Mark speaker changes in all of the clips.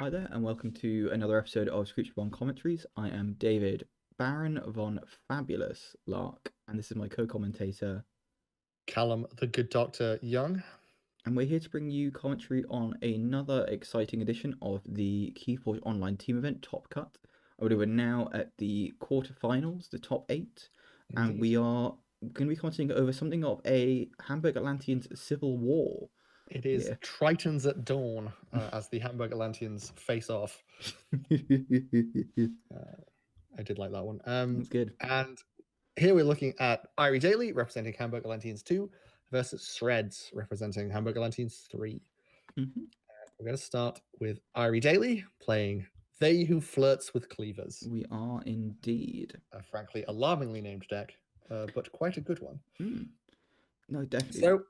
Speaker 1: Hi there, and welcome to another episode of Screech Bond Commentaries. I am David Baron von Fabulous Lark, and this is my co-commentator.
Speaker 2: Callum, the good Doctor Young.
Speaker 1: And we're here to bring you commentary on another exciting edition of the Keyforge Online team event, Top Cut. We're now at the quarterfinals, the top 8, and
Speaker 2: Indeed.
Speaker 1: we are going to be commenting over something of a Hamburg Atlanteans civil war.
Speaker 2: It is Tritons at Dawn as the Hamburg Atlanteans face off. I did like that one.
Speaker 1: That's good.
Speaker 2: And here we're looking at Irie Daly representing Hamburg Atlanteans 2 versus Shreds representing Hamburg Atlanteans 3.
Speaker 1: Mm-hmm.
Speaker 2: We're going to start with Irie Daly playing They Who Flirts with Cleavers.
Speaker 1: We are indeed.
Speaker 2: A frankly alarmingly named deck, but quite a good one.
Speaker 1: No, definitely.
Speaker 2: So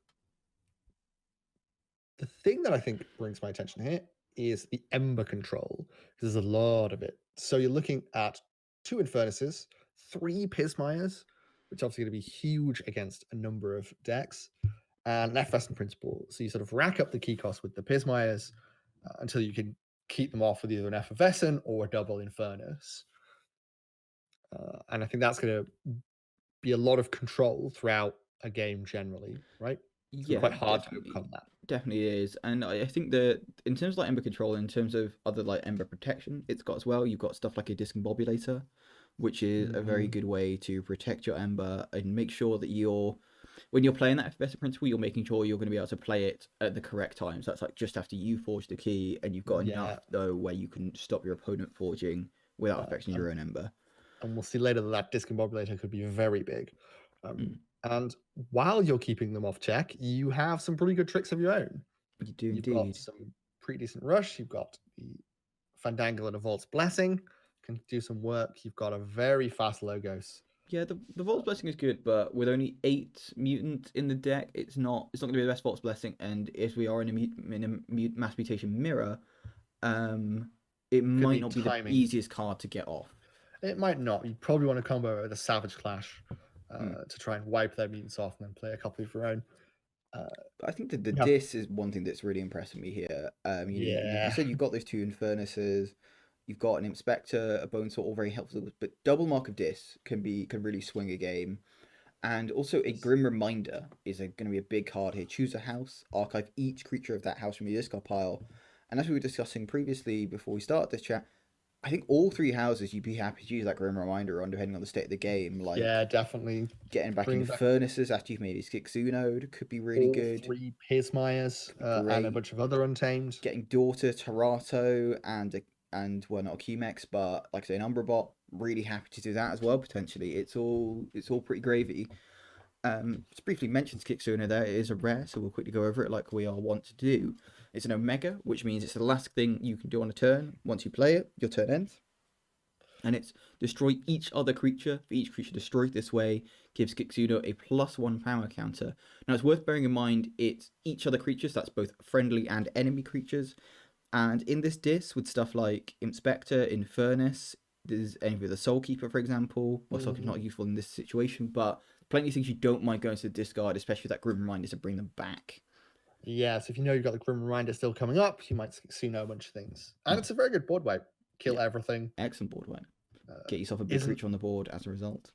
Speaker 2: the thing that I think brings my attention here is the Ember control, because there's a lot of it. So you're looking at 2 Infernuses, 3 Pismires, which obviously going to be huge against a number of decks, and an Effervescent Principle. So you sort of rack up the key cost with the Pismires until you can keep them off with either an Effervescent or a double Infernus. And I think that's going to be a lot of control throughout a game generally, right? It's quite hard to overcome that.
Speaker 1: Definitely is. And I think that in terms of like Ember control, in terms of other like Ember protection, it's got as well. You've got stuff like a Discombobulator, which is a very good way to protect your Ember and make sure that when you're playing that Effervescent Principle, you're making sure you're going to be able to play it at the correct time. So that's like just after you forge the key, and you've got enough though where you can stop your opponent forging without affecting your own Ember.
Speaker 2: And we'll see later that Discombobulator could be very big. And while you're keeping them off check, you have some pretty good tricks of your own.
Speaker 1: You do
Speaker 2: You've
Speaker 1: indeed.
Speaker 2: got some pretty decent rush. You've got the Fandangle and a Vault's Blessing, can do some work. You've got a very fast Logos.
Speaker 1: Yeah, the Vault's Blessing is good, but with only 8 mutants in the deck, it's not going to be the best Vault's Blessing. And if we are in a mass mutation mirror, it might not be the easiest card to get off.
Speaker 2: It might not. You probably want to combo with a Savage Clash to try and wipe their mutants off and then play a couple of your own.
Speaker 1: I think that the Dis is one thing that's really impressing me here. You said you've got those 2 Infernuses, you've got an Inspector, a Bonesaw, all very helpful, but double Mark of Dis can really swing a game. And also a Grim Reminder is going to be a big card here. Choose a house, archive each creature of that house from your discard pile. And as we were discussing previously before we started this chat, I think all 3 houses you'd be happy to use that Grim Reminder on, depending on the state of the game. Like,
Speaker 2: yeah, definitely.
Speaker 1: Getting back into Furnaces after you've made a Skixunode could be really good.
Speaker 2: 3 Pismires and a bunch of other Untamed.
Speaker 1: Getting Daughter, Tarato, and well, not a QMEX, but like I say, an Umbrabot. Really happy to do that as well, potentially. It's all pretty gravy. Just briefly mentioned Skixuna there. It is a rare, so we'll quickly go over it like we are wont to do. It's an Omega, which means it's the last thing you can do on a turn. Once you play it, your turn ends. And it's destroy each other creature. For each creature destroyed this way, gives Skixuna a +1 power counter. Now it's worth bearing in mind it's each other creatures, that's both friendly and enemy creatures. And in this Dis, with stuff like Inspector, Infernus, there's any with a Soulkeeper, for example. Well, Soulkeeper's not useful in this situation, but plenty of things you don't mind going to the discard, especially that Grim Reminder to bring them back.
Speaker 2: Yeah, so if you know you've got the Grim Reminder still coming up, you might see a bunch of things. And it's a very good board wipe. Kill everything.
Speaker 1: Excellent board wipe. Get yourself a big creature on the board as a result.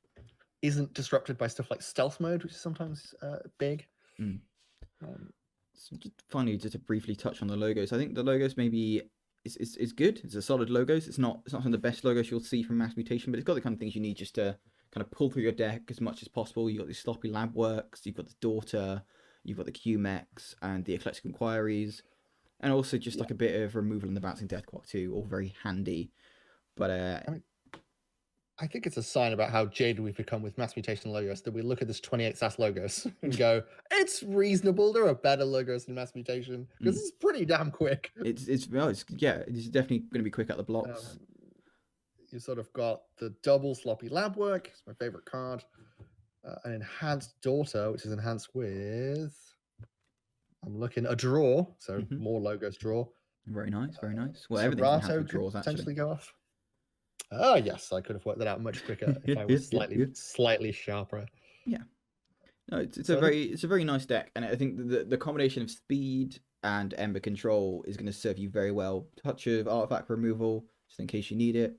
Speaker 2: Isn't disrupted by stuff like Stealth Mode, which is sometimes big.
Speaker 1: So just finally, just to briefly touch on the logos. I think the logos maybe is good. It's a solid logos. It's not some of the best logos you'll see from Mass Mutation, but it's got the kind of things you need just to kind of pull through your deck as much as possible. You've got the Sloppy Lab Works, you've got the Daughter, you've got the QMEX and the Eclectic Inquiries, and also just like a bit of removal in the Bouncing Death Clock too, all very handy. But
Speaker 2: I think it's a sign about how jaded we've become with Mass Mutation logos that we look at this 28 SAS logos and go, it's reasonable. There are better logos than Mass Mutation because it's pretty damn quick.
Speaker 1: It's definitely going to be quick at the blocks.
Speaker 2: You sort of got the double Sloppy Lab Work. It's my favorite card. An Enhanced Daughter, which is enhanced with, I'm looking, a draw. So more logos draw.
Speaker 1: Very nice, very nice. Well, everything can draws
Speaker 2: potentially go off. Oh yes, I could have worked that out much quicker if I was slightly sharper.
Speaker 1: Yeah. No, it's
Speaker 2: So I think,
Speaker 1: it's a very nice deck, and I think the combination of speed and Ember control is going to serve you very well. Touch of artifact removal, just in case you need it.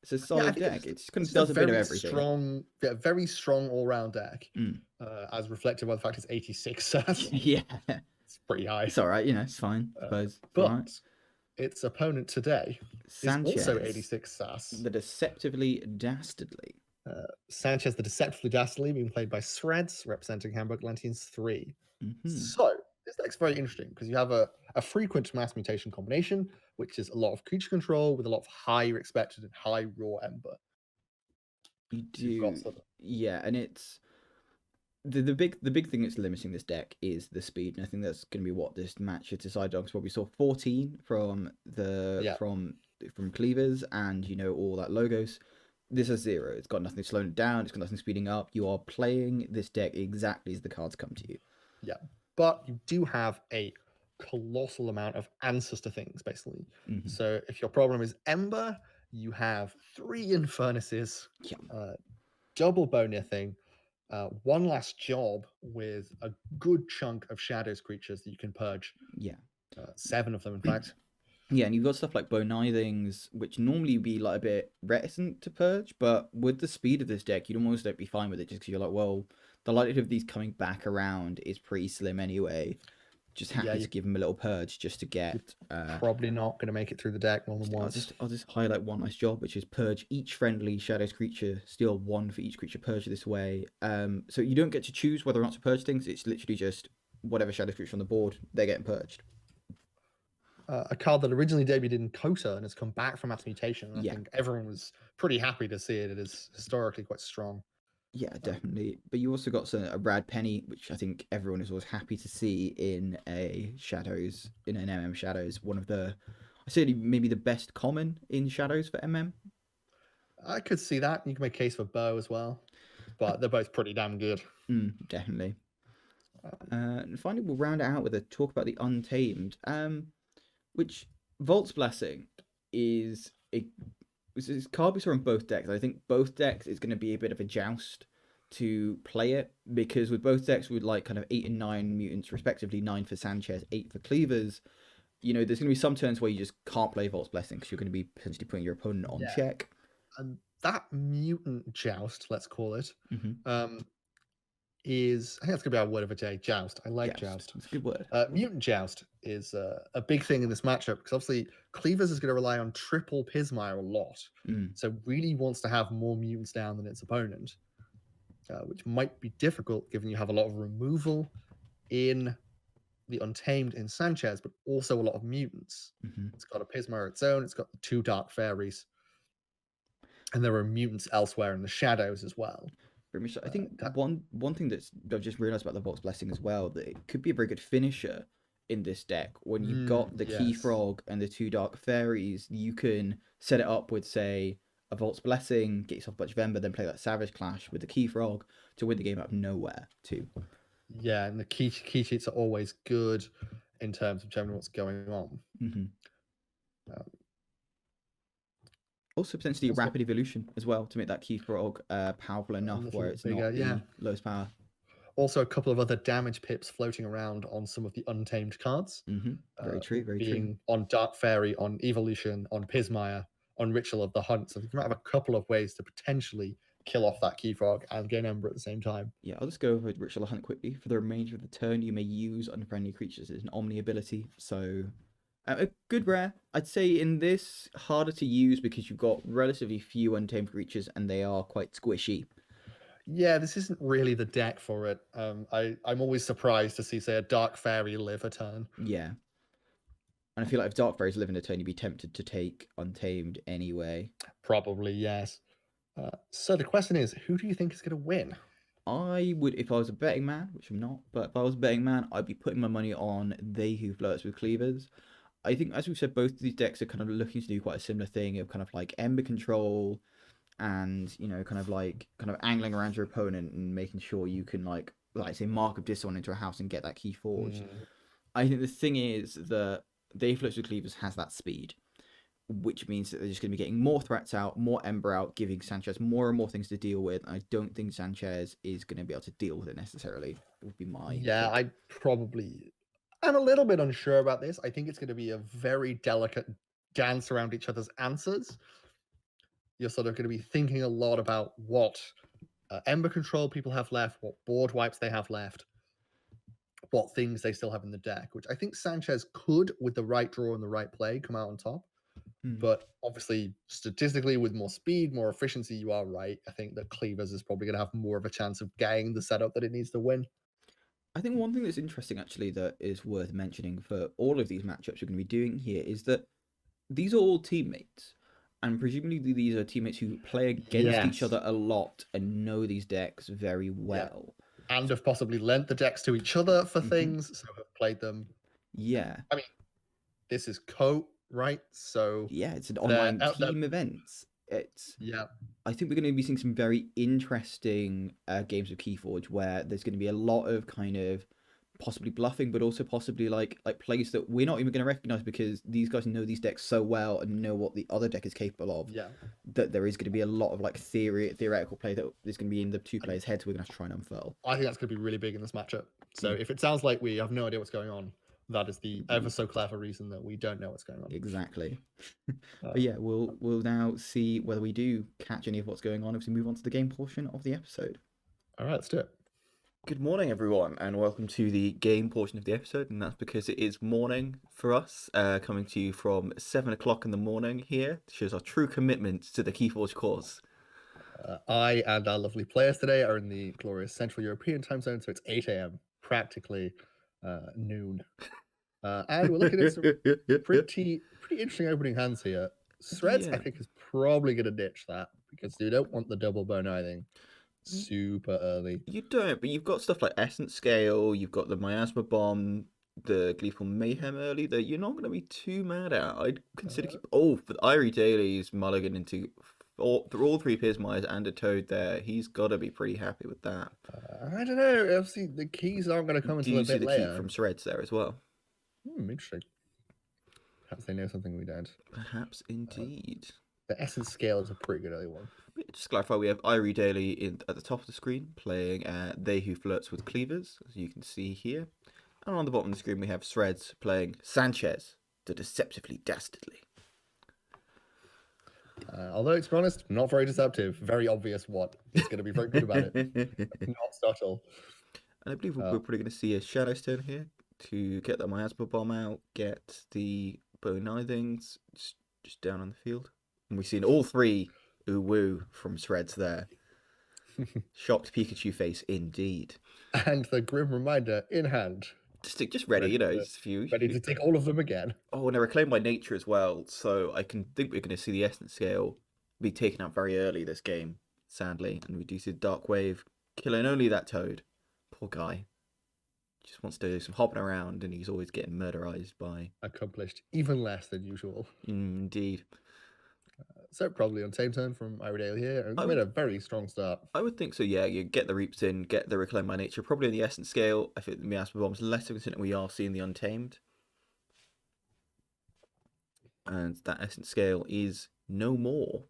Speaker 1: It's a
Speaker 2: yeah, I
Speaker 1: solid
Speaker 2: think
Speaker 1: deck. It just kind
Speaker 2: it's
Speaker 1: of
Speaker 2: just a
Speaker 1: does a bit of everything.
Speaker 2: very strong all round deck,
Speaker 1: Mm.
Speaker 2: as reflected by the fact it's 86 SAS.
Speaker 1: Yeah,
Speaker 2: It's pretty high.
Speaker 1: it's all right. You know, it's fine. I suppose it's all right.
Speaker 2: But its opponent today is also
Speaker 1: Sanchez,
Speaker 2: 86 SAS.
Speaker 1: the deceptively dastardly.
Speaker 2: Sanchez, the Deceptively Dastardly, being played by Shreds, representing Hamburg Atlanteans 3.
Speaker 1: Hmm.
Speaker 2: So, this deck's very interesting because you have a frequent mass mutation combination, which is a lot of creature control with a lot of high expected and high raw ember.
Speaker 1: You
Speaker 2: So you've got
Speaker 1: do,
Speaker 2: sort of,
Speaker 1: yeah, and it's the big thing that's limiting this deck is the speed, and I think that's going to be what this match is decided on. Because what we saw 14 from
Speaker 2: yeah,
Speaker 1: from cleavers, and you know all that logos. This is 0. It's got nothing slowing it down. It's got nothing speeding up. You are playing this deck exactly as the cards come to you.
Speaker 2: yeah. But you do have a colossal amount of answers to things, basically.
Speaker 1: Hmm.
Speaker 2: So if your problem is ember, you have 3 Infernuses,
Speaker 1: Yeah,
Speaker 2: double Bonear thing, one last job with a good chunk of shadows creatures that you can purge.
Speaker 1: yeah.
Speaker 2: 7 of them, in fact.
Speaker 1: Yeah, and you've got stuff like Bonithings, which normally you'd be like a bit reticent to purge, but with the speed of this deck, you'd almost like be fine with it just because you're like, well, the likelihood of these coming back around is pretty slim anyway. Just
Speaker 2: Yeah,
Speaker 1: happy to give them a little purge just to get.
Speaker 2: Probably not going to make it through the deck more than once.
Speaker 1: I'll just highlight one nice job, which is purge each friendly Shadows creature, steal 1 for each creature purged this way. So you don't get to choose whether or not to purge things. It's literally just whatever Shadows creature on the board, they're getting purged.
Speaker 2: A card that originally debuted in KOTE and has come back from Mass Mutation. And
Speaker 1: Yeah.
Speaker 2: I think everyone was pretty happy to see it. It is historically quite strong.
Speaker 1: Yeah, definitely. But you also got a Rad Penny, which I think everyone is always happy to see in a Shadows, in an MM Shadows. One of the, I say maybe the best common in Shadows for MM.
Speaker 2: I could see that. You can make a case for Bow as well, but they're both pretty damn good.
Speaker 1: Definitely. And finally, we'll round it out with a talk about the Untamed, which Vault's Blessing is a card we saw in both decks. I think both decks is going to be a bit of a joust to play it, because with both decks with like kind of 8 and 9 mutants respectively, 9 for Sanchez, 8 for Cleavers, you know, there's going to be some turns where you just can't play Vault's Blessing because you're going to be potentially putting your opponent on check.
Speaker 2: And that mutant joust, let's call it,
Speaker 1: Mm-hmm.
Speaker 2: is, I think that's going to be our word of the day, joust. I like joust.
Speaker 1: It's a good word.
Speaker 2: Mutant joust is a big thing in this matchup because obviously Cleavers is going to rely on triple Pismire a lot. So really wants to have more mutants down than its opponent, which might be difficult given you have a lot of removal in the Untamed in Sanchez, but also a lot of mutants. It's got a Pismire of its own. It's got the 2 Dark Fairies. And there are mutants elsewhere in the shadows as well.
Speaker 1: I think one thing that's I've just realised about the Vault's Blessing as well, that it could be a very good finisher in this deck. When you've got the Key Frog and the 2 Dark Fairies, you can set it up with, say, a Vault's Blessing, get yourself a bunch of Ember, then play that Savage Clash with the Key Frog to win the game out of nowhere too.
Speaker 2: Yeah, and the key sheets are always good in terms of determining what's going on.
Speaker 1: Also potentially rapid evolution as well to make that Key Frog powerful enough where it's bigger, not the lowest power.
Speaker 2: Also, a couple of other damage pips floating around on some of the Untamed cards.
Speaker 1: Very true, very
Speaker 2: true. On Dark Fairy, on Evolution, on Pismire, on Ritual of the Hunt. So you might have a couple of ways to potentially kill off that Key Frog and gain Ember at the same time.
Speaker 1: Yeah, I'll just go over Ritual of the Hunt quickly. For the remainder of the turn, you may use unfriendly creatures as an Omni ability. So a good rare. I'd say in this, harder to use because you've got relatively few Untamed creatures and they are quite squishy.
Speaker 2: Yeah, this isn't really the deck for it. I'm always surprised to see, say, a Dark Fairy live a turn.
Speaker 1: Yeah. And I feel like if Dark Fairies live in a turn, you'd be tempted to take Untamed anyway.
Speaker 2: Probably, yes. So the question is, who do you think is going to win?
Speaker 1: I would, if I was a betting man, which I'm not, but if I was a betting man, I'd be putting my money on They Who Flirts with Cleavers. I think, as we've said, both of these decks are kind of looking to do quite a similar thing of kind of like Ember control and, you know, kind of angling around your opponent and making sure you can like say Mark of Dishonor into a house and get that key forged. I think the thing is that They Flirts with Cleavers has that speed. which means that they're just going to be getting more threats out, more Ember out, giving Sanchez more and more things to deal with. I don't think Sanchez is going to be able to deal with it necessarily, would be my
Speaker 2: Yeah,
Speaker 1: take.
Speaker 2: I'm a little bit unsure about this. I think it's going to be a very delicate dance around each other's answers. You're sort of going to be thinking a lot about what Ember control people have left, what board wipes they have left, what things they still have in the deck, which I think Sanchez could, with the right draw and the right play, come out on top. But obviously, statistically, with more speed, more efficiency, you are right. I think that Cleavers is probably going to have more of a chance of getting the setup that it needs to win.
Speaker 1: I think one thing that's interesting, actually, that is worth mentioning for all of these matchups we're going to be doing here is that these are all teammates. And presumably these are teammates who play against each
Speaker 2: Yes.
Speaker 1: other a lot and know these decks very
Speaker 2: Yeah.
Speaker 1: well.
Speaker 2: And have possibly lent the decks to each other for things, so have played them.
Speaker 1: Yeah.
Speaker 2: I mean, this is KOTE, right? So
Speaker 1: Yeah, it's an online team event.
Speaker 2: Yeah.
Speaker 1: I think we're going to be seeing some very interesting games of Keyforge where there's going to be a lot of kind of possibly bluffing, but also possibly like plays that we're not even going to recognize because these guys know these decks so well and know what the other deck is capable of.
Speaker 2: Yeah.
Speaker 1: That there is going to be a lot of like theoretical play that is going to be in the two players' heads. We're going to have to try and unfurl.
Speaker 2: I think that's going to be really big in this matchup. So if it sounds like we have no idea what's going on, that is the ever so clever reason that we don't know what's going on.
Speaker 1: Exactly. But yeah, we'll now see whether we do catch any of what's going on as we move on to the game portion of the episode.
Speaker 2: All right, let's do it.
Speaker 1: Good morning, everyone, and welcome to the game portion of the episode. And that's because it is morning for us, coming to you from 7 o'clock in the morning here. It shows our true commitment to the Keyforge cause.
Speaker 2: I and our lovely players today are in the glorious Central European time zone, so it's 8 a.m., practically noon. And we're looking at some pretty interesting opening hands here. Shreds, I think, is probably going to ditch that because you don't want the double bone thing super early.
Speaker 1: You don't, but you've got stuff like Essence Scale, you've got the Miasma Bomb, the Gleeful Mayhem early that you're not going to be too mad at. I'd consider but Irie Daly's mulligan into all three Pismires and a Toad there. He's got to be pretty happy with that.
Speaker 2: I don't know. Obviously, the keys aren't going to come until a bit later. Do you see the
Speaker 1: key from Shreds there as well?
Speaker 2: Interesting. Perhaps they know something we don't.
Speaker 1: Perhaps indeed.
Speaker 2: The Essence Scale is a pretty good early one.
Speaker 1: Just to clarify, we have Irie Daly at the top of the screen playing They Who Flirts with Cleavers, as you can see here. And on the bottom of the screen, we have Shreds playing Sanchez, the Deceptively Dastardly.
Speaker 2: Although, to be honest, not very deceptive. Very obvious what. He's going to be very good about it. Not subtle.
Speaker 1: And I believe we're probably going to see a Shadowstone here to get the Miasma Bomb out, get the Bone Nithings just down on the field. And we've seen all three ooh-woo from Shreds there. Shocked Pikachu face indeed.
Speaker 2: And the Grim Reminder in hand.
Speaker 1: Just ready,
Speaker 2: ready to take all of them again.
Speaker 1: Oh, and they're Reclaimed by Nature as well, so I can think we're going to see the Essence Scale be taken out very early this game, sadly. And we do see the Dark Wave killing only that Toad. Poor guy. Just wants to do some hopping around, and he's always getting murderized by...
Speaker 2: Accomplished even less than usual.
Speaker 1: Indeed.
Speaker 2: So probably on same turn from Irie Daly here. I made a very strong start.
Speaker 1: I would think so, yeah. You get the Reaps in, get the Reclaimed by Nature. Probably on the Essence Scale. I think the Miasma Bomb's less of a concern. We are seeing the Untamed. And that Essence Scale is no more.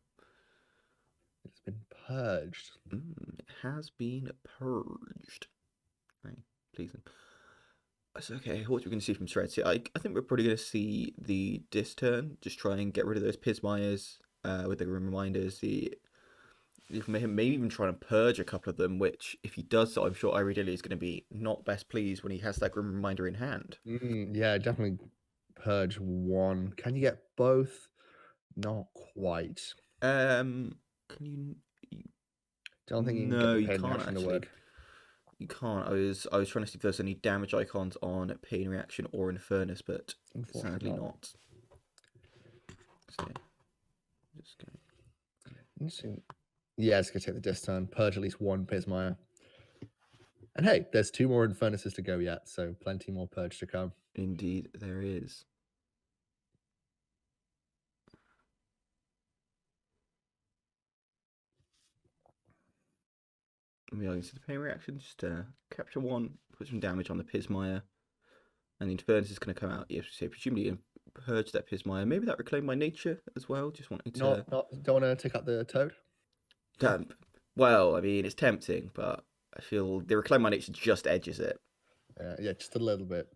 Speaker 2: It's been purged.
Speaker 1: It has been purged. Right, pleasing. That's okay. What are we going to see from Shreds here? I think we're probably going to see the Dis turn. Just try and get rid of those Pismires with the Grim Reminders. Maybe even trying to purge a couple of them, which if he does so, I'm sure Irie Daly is going to be not best pleased when he has that Grim Reminder in hand.
Speaker 2: Yeah, definitely purge one. Can you get both? Not quite.
Speaker 1: Can you?
Speaker 2: Don't think you can
Speaker 1: no,
Speaker 2: get
Speaker 1: you can't actually. You can't. I was trying to see if there's any damage icons on Pain Reaction or Infernus, but sadly not. So, just go.
Speaker 2: Interesting. Yeah, it's going to take the Dis turn, purge at least one Pismire. And hey, there's 2 more Infernuses to go yet, so plenty more purge to come.
Speaker 1: Indeed, there is. We are going to the Pain Reaction, just capture 1, put some damage on the Pismire, and the Infernus is going to come out, yes, presumably purge that Pismire. Maybe that Reclaim My Nature as well. Just wanting to.
Speaker 2: Don't want to take out the toad.
Speaker 1: Damn. Well, I mean, it's tempting, but I feel the Reclaim My Nature just edges it.
Speaker 2: Yeah, just a little bit.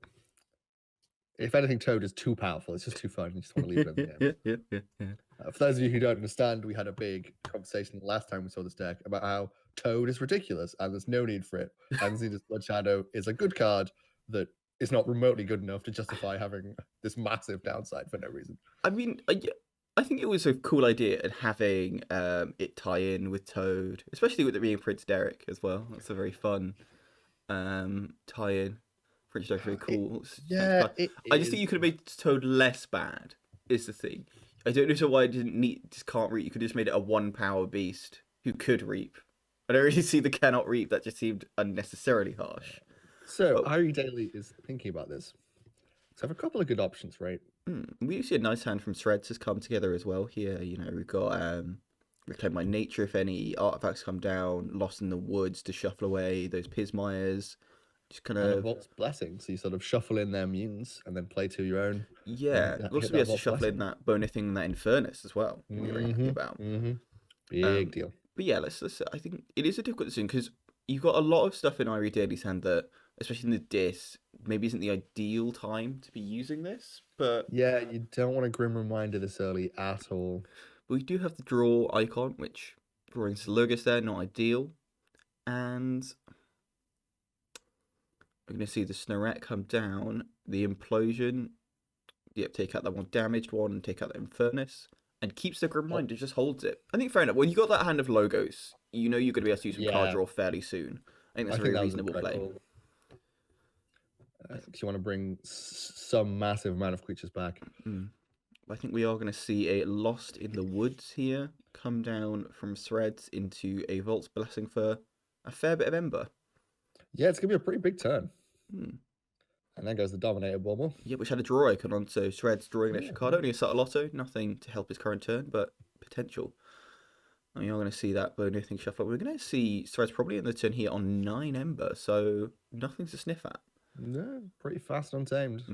Speaker 2: If anything, Toad is too powerful. It's just too fun. You just want to leave it in the game.
Speaker 1: Yeah.
Speaker 2: For those of you who don't understand, we had a big conversation the last time we saw this deck about how Toad is ridiculous and there's no need for it. And Zenith's Blood Shadow is a good card that is not remotely good enough to justify having this massive downside for no reason.
Speaker 1: I mean, I think it was a cool idea and having it tie in with Toad, especially with it being Prince Derek as well. That's a very fun tie-in. Prince Derek's very cool. I just think you could have made Toad less bad. Is the thing. I don't know why I just can't reap. You could have just made it a 1-power beast who could reap. I don't really see the cannot reap. That just seemed unnecessarily harsh.
Speaker 2: So Irie Daily is thinking about this. So I have a couple of good options, right?
Speaker 1: We see a nice hand from Threads has come together as well here. You know, we've got Reclaim My Nature if any artifacts come down, Lost in the Woods to shuffle away those Pismires. Just kind of
Speaker 2: Vault's Blessing, so you sort of shuffle in their mutants and then play to your own.
Speaker 1: Yeah, also be able to shuffle in that bonus thing, that Infernus as well. We're happy about.
Speaker 2: Big deal.
Speaker 1: But yeah, let's. I think it is a difficult decision because you've got a lot of stuff in Irie Daily's hand that, especially in the disc, maybe isn't the ideal time to be using this. But
Speaker 2: yeah, you don't want a Grim Reminder this early at all.
Speaker 1: But we do have the draw icon, which drawing Sluggus there, not ideal, and we're going to see the Snoret come down, the Implosion. Yep, take out that one damaged one and take out the Infernus. And keeps the Grim Reminder, just holds it. I think fair enough. When you got that hand of logos, you know you're going to be able to use some card draw fairly soon. I think that's a very reasonable play.
Speaker 2: Because you want to bring some massive amount of creatures back.
Speaker 1: I think we are going to see a Lost in the Woods here come down from Threads into a Vault's Blessing for a fair bit of Ember.
Speaker 2: Yeah, it's going to be a pretty big turn. And then goes the Dominator Bauble.
Speaker 1: Yeah, which had a draw icon on, so Threads drawing an extra card. Only a subtle auto, nothing to help his current turn, but potential. And you're going to see that bonus thing shuffle up. We're going to see Threads probably in the turn here on 9 Ember, so nothing to sniff at.
Speaker 2: No, pretty fast untamed.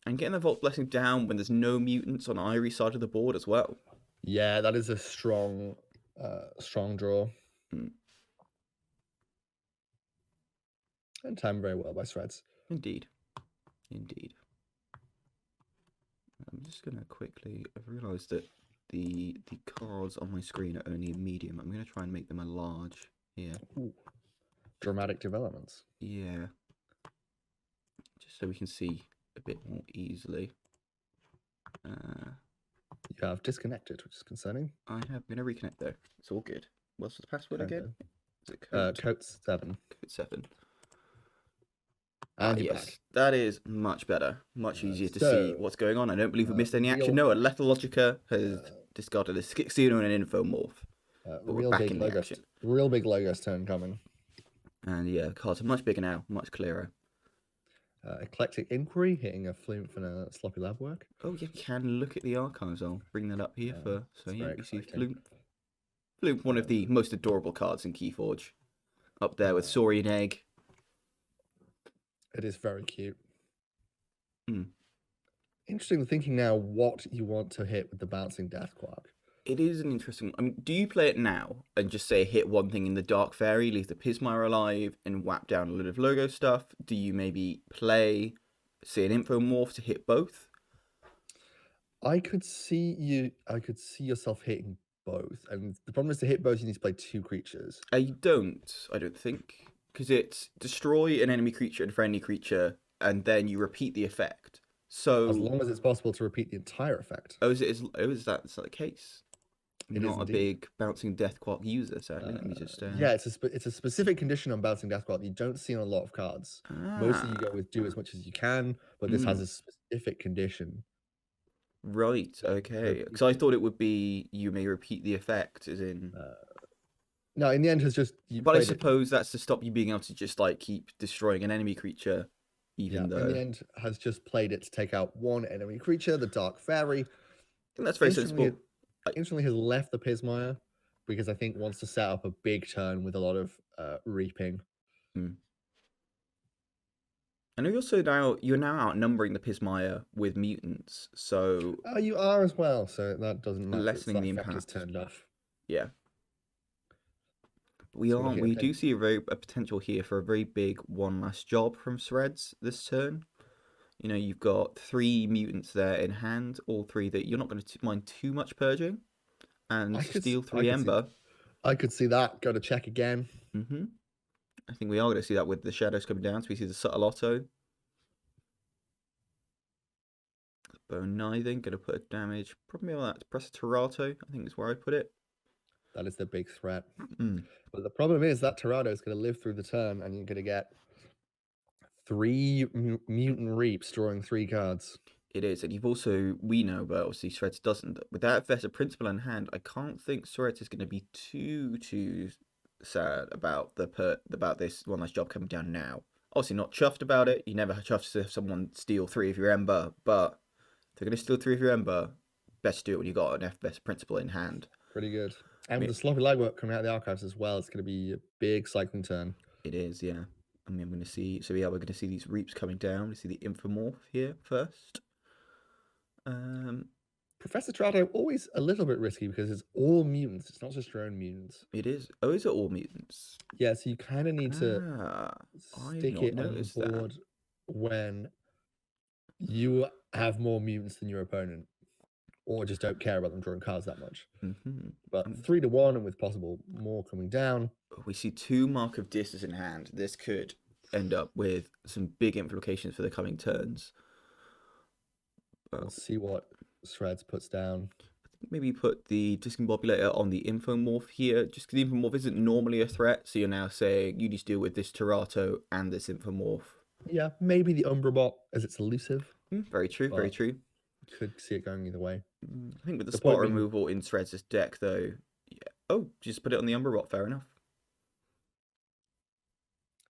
Speaker 1: And getting the Vault Blessing down when there's no mutants on Irie side of the board as well.
Speaker 2: Yeah, that is a strong draw. And timed very well by Threads.
Speaker 1: Indeed. I'm just going to quickly... I've realised that the cards on my screen are only a medium. I'm going to try and make them a large here.
Speaker 2: Ooh. Dramatic developments.
Speaker 1: Yeah. Just so we can see a bit more easily.
Speaker 2: You have disconnected, which is concerning.
Speaker 1: I'm going to reconnect though. It's all good. What's the password again? Is it
Speaker 2: KOTE 7.
Speaker 1: KOTE 7.
Speaker 2: And
Speaker 1: yes, that is much better. Much easier to see what's going on. I don't believe we missed any action. No, Lethalogica has discarded a Skixuno and an Infomorph.
Speaker 2: Real big Logos turn coming.
Speaker 1: And yeah, cards are much bigger now, much clearer.
Speaker 2: Eclectic Inquiry hitting a Flume for a Sloppy Lab Work.
Speaker 1: Oh yeah, we can look at the archives. I'll bring that up here for. So yeah, we see Flume, one of the most adorable cards in Keyforge, up there with Saurian Egg.
Speaker 2: It is very cute. Interesting thinking now what you want to hit with the Bouncing Death Quark.
Speaker 1: It is an interesting... I mean, do you play it now and just say hit one thing in the Dark Fairy, leave the Pismire alive, and whap down a lot of logo stuff? Do you maybe play, say, an Infomorph to hit both?
Speaker 2: I could see yourself hitting both. And the problem is to hit both, you need to play 2 creatures.
Speaker 1: I don't think. Because it's destroy an enemy creature and friendly creature, and then you repeat the effect. So
Speaker 2: as long as it's possible to repeat the entire effect.
Speaker 1: Is that the case?
Speaker 2: It
Speaker 1: not a big Bouncing Death Quark user, sadly. Let me just...
Speaker 2: Yeah, it's a specific condition on Bouncing Death Quark that you don't see on a lot of cards. Mostly you go with do as much as you can, but this has a specific condition.
Speaker 1: Right, okay. Because I thought it would be you may repeat the effect, as in...
Speaker 2: No, in the end, it's just...
Speaker 1: But I suppose that's to stop you being able to just like keep destroying an enemy creature, even though...
Speaker 2: in the end, has just played it to take out one enemy creature, the Dark Fairy.
Speaker 1: I think that's very sensible.
Speaker 2: Instantly has left the Pismire because I think wants to set up a big turn with a lot of reaping.
Speaker 1: And you're now outnumbering the Pismire with mutants, so
Speaker 2: Oh, you are as well, so that doesn't matter.
Speaker 1: lessening
Speaker 2: That
Speaker 1: the
Speaker 2: effect is
Speaker 1: impact.
Speaker 2: turned off.
Speaker 1: Yeah.
Speaker 2: So we're looking
Speaker 1: We
Speaker 2: at
Speaker 1: do see a potential here for a very big one last job from Threads this turn. You know, you've got 3 mutants there in hand, all 3 that you're not going to mind too much purging, and steal
Speaker 2: I
Speaker 1: 3
Speaker 2: could see,
Speaker 1: Ember.
Speaker 2: I could see that. Go to check again.
Speaker 1: I think we are going to see that with the shadows coming down. So we see the subtle auto. Bone Nithing, going to put damage. Probably on that Pressiterato, I think is where I put it.
Speaker 2: That is the big threat. But the problem is that Tirado is going to live through the turn, and you're going to get 3 mutant reaps drawing 3 cards.
Speaker 1: It is, and we know, but obviously Threads doesn't. With that Vesta Principle in hand, I can't think Threads is going to be too sad about this one last job coming down now. Obviously not chuffed about it. You never chuffed to have someone steal 3 of your Ember, but if they're going to steal 3 of your Ember, best do it when you got an F Vesta Principle in hand.
Speaker 2: Pretty good. And with the sloppy legwork coming out of the archives as well, it's going to be a big cycling turn.
Speaker 1: It is, yeah. I mean, I'm going to see. So yeah, we're going to see these reaps coming down. We see the Infomorph here first.
Speaker 2: Professor Tirado always a little bit risky because it's all mutants. It's not just your own mutants.
Speaker 1: It is. Oh, is it all mutants?
Speaker 2: Yeah, so you kind of need to stick it on the board when you have more mutants than your opponent, or just don't care about them drawing cards that much. But 3 to 1, and with possible more coming down.
Speaker 1: We see 2 Mark of Disses in hand. This could end up with some big implications for the coming turns.
Speaker 2: We'll see what Threads puts down.
Speaker 1: I think maybe put the Discombobulator on the Infomorph here, just because the Infomorph isn't normally a threat, so you're now saying you need to deal with this Terato and this Infomorph.
Speaker 2: Yeah, maybe the Umbrabot as it's elusive.
Speaker 1: Very true, very true.
Speaker 2: Could see it going either way.
Speaker 1: I think with the spot removal in Threads' deck, though, yeah. Oh, just put it on the Umbrabot, fair enough.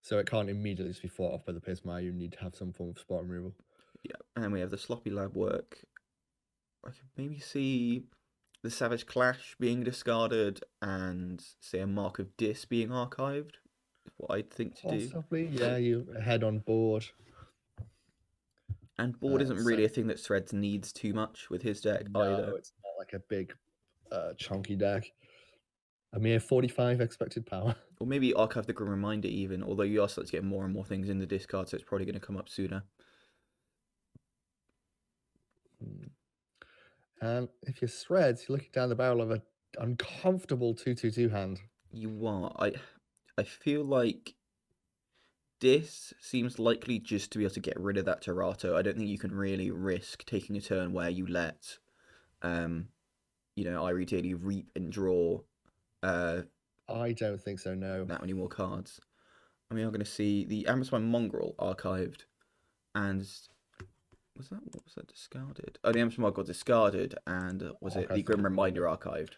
Speaker 2: So it can't immediately just be fought off by the Pismire. You need to have some form of spot removal.
Speaker 1: Yeah, and then we have the sloppy lab work. I could maybe see the Savage Clash being discarded and say a Mark of Dis being archived. Is what I'd think to do.
Speaker 2: Possibly, yeah. You head on board.
Speaker 1: And board isn't really a thing that Threads needs too much with his deck either.
Speaker 2: No, it's not like a big, chunky deck. A mere 45 expected power.
Speaker 1: Or maybe archive the Grim Reminder even, although you are starting to get more and more things in the discard, so it's probably going to come up sooner.
Speaker 2: And if you're Threads, you're looking down the barrel of an uncomfortable 2/2/2 hand.
Speaker 1: You are. I feel like Dis seems likely just to be able to get rid of that Terato. I don't think you can really risk taking a turn where you let, Irie Daily reap and draw.
Speaker 2: I don't think so, no.
Speaker 1: That many more cards. I mean, I'm going to see the Amberspine Mongrel archived, and what was that discarded? Oh, the Amberspine Mongrel discarded, and was it the Grim Reminder archived?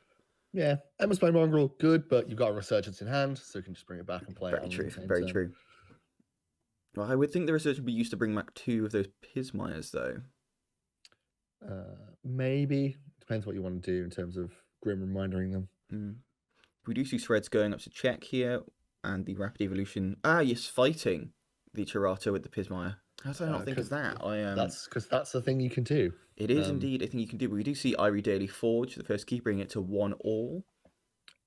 Speaker 2: Yeah, Amberspine Mongrel, good, but you've got a Resurgence in hand, so you can just bring it back and play it.
Speaker 1: Very true, very true. Well, I would think the Resurgence would be used to bring back 2 of those Pismires, though.
Speaker 2: Maybe. Depends what you want to do in terms of Grim Remindering them.
Speaker 1: We do see Threads going up to check here, and the Rapid Evolution. Ah, yes, fighting the Terato with the Pismire. How did I not think of that?
Speaker 2: That's because that's the thing you can do.
Speaker 1: It is indeed a thing you can do. But we do see Irie Daily Forge, the first key, bringing it to 1-all.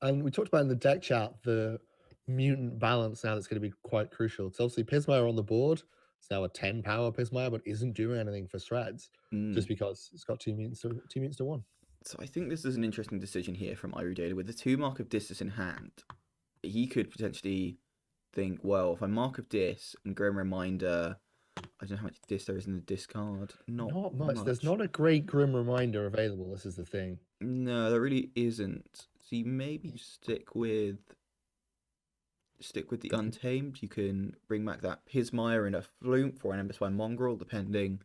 Speaker 2: And we talked about in the deck chat the mutant balance now that's going to be quite crucial. Because obviously Pismire on the board, it's now a 10 power Pismire, but isn't doing anything for Threads just because it's got 2 mutants to 1.
Speaker 1: So I think this is an interesting decision here from Irie Daily. With the 2 Mark of Dis in hand, he could potentially think, well, if I Mark of Dis and Grim Reminder, I don't know how much Dis there is in the discard. Not much.
Speaker 2: There's not a great Grim Reminder available. This is the thing.
Speaker 1: No, there really isn't. So you maybe stick with the Untamed. You can bring back that Pismire and a Flume or an Emberspine Mongrel, depending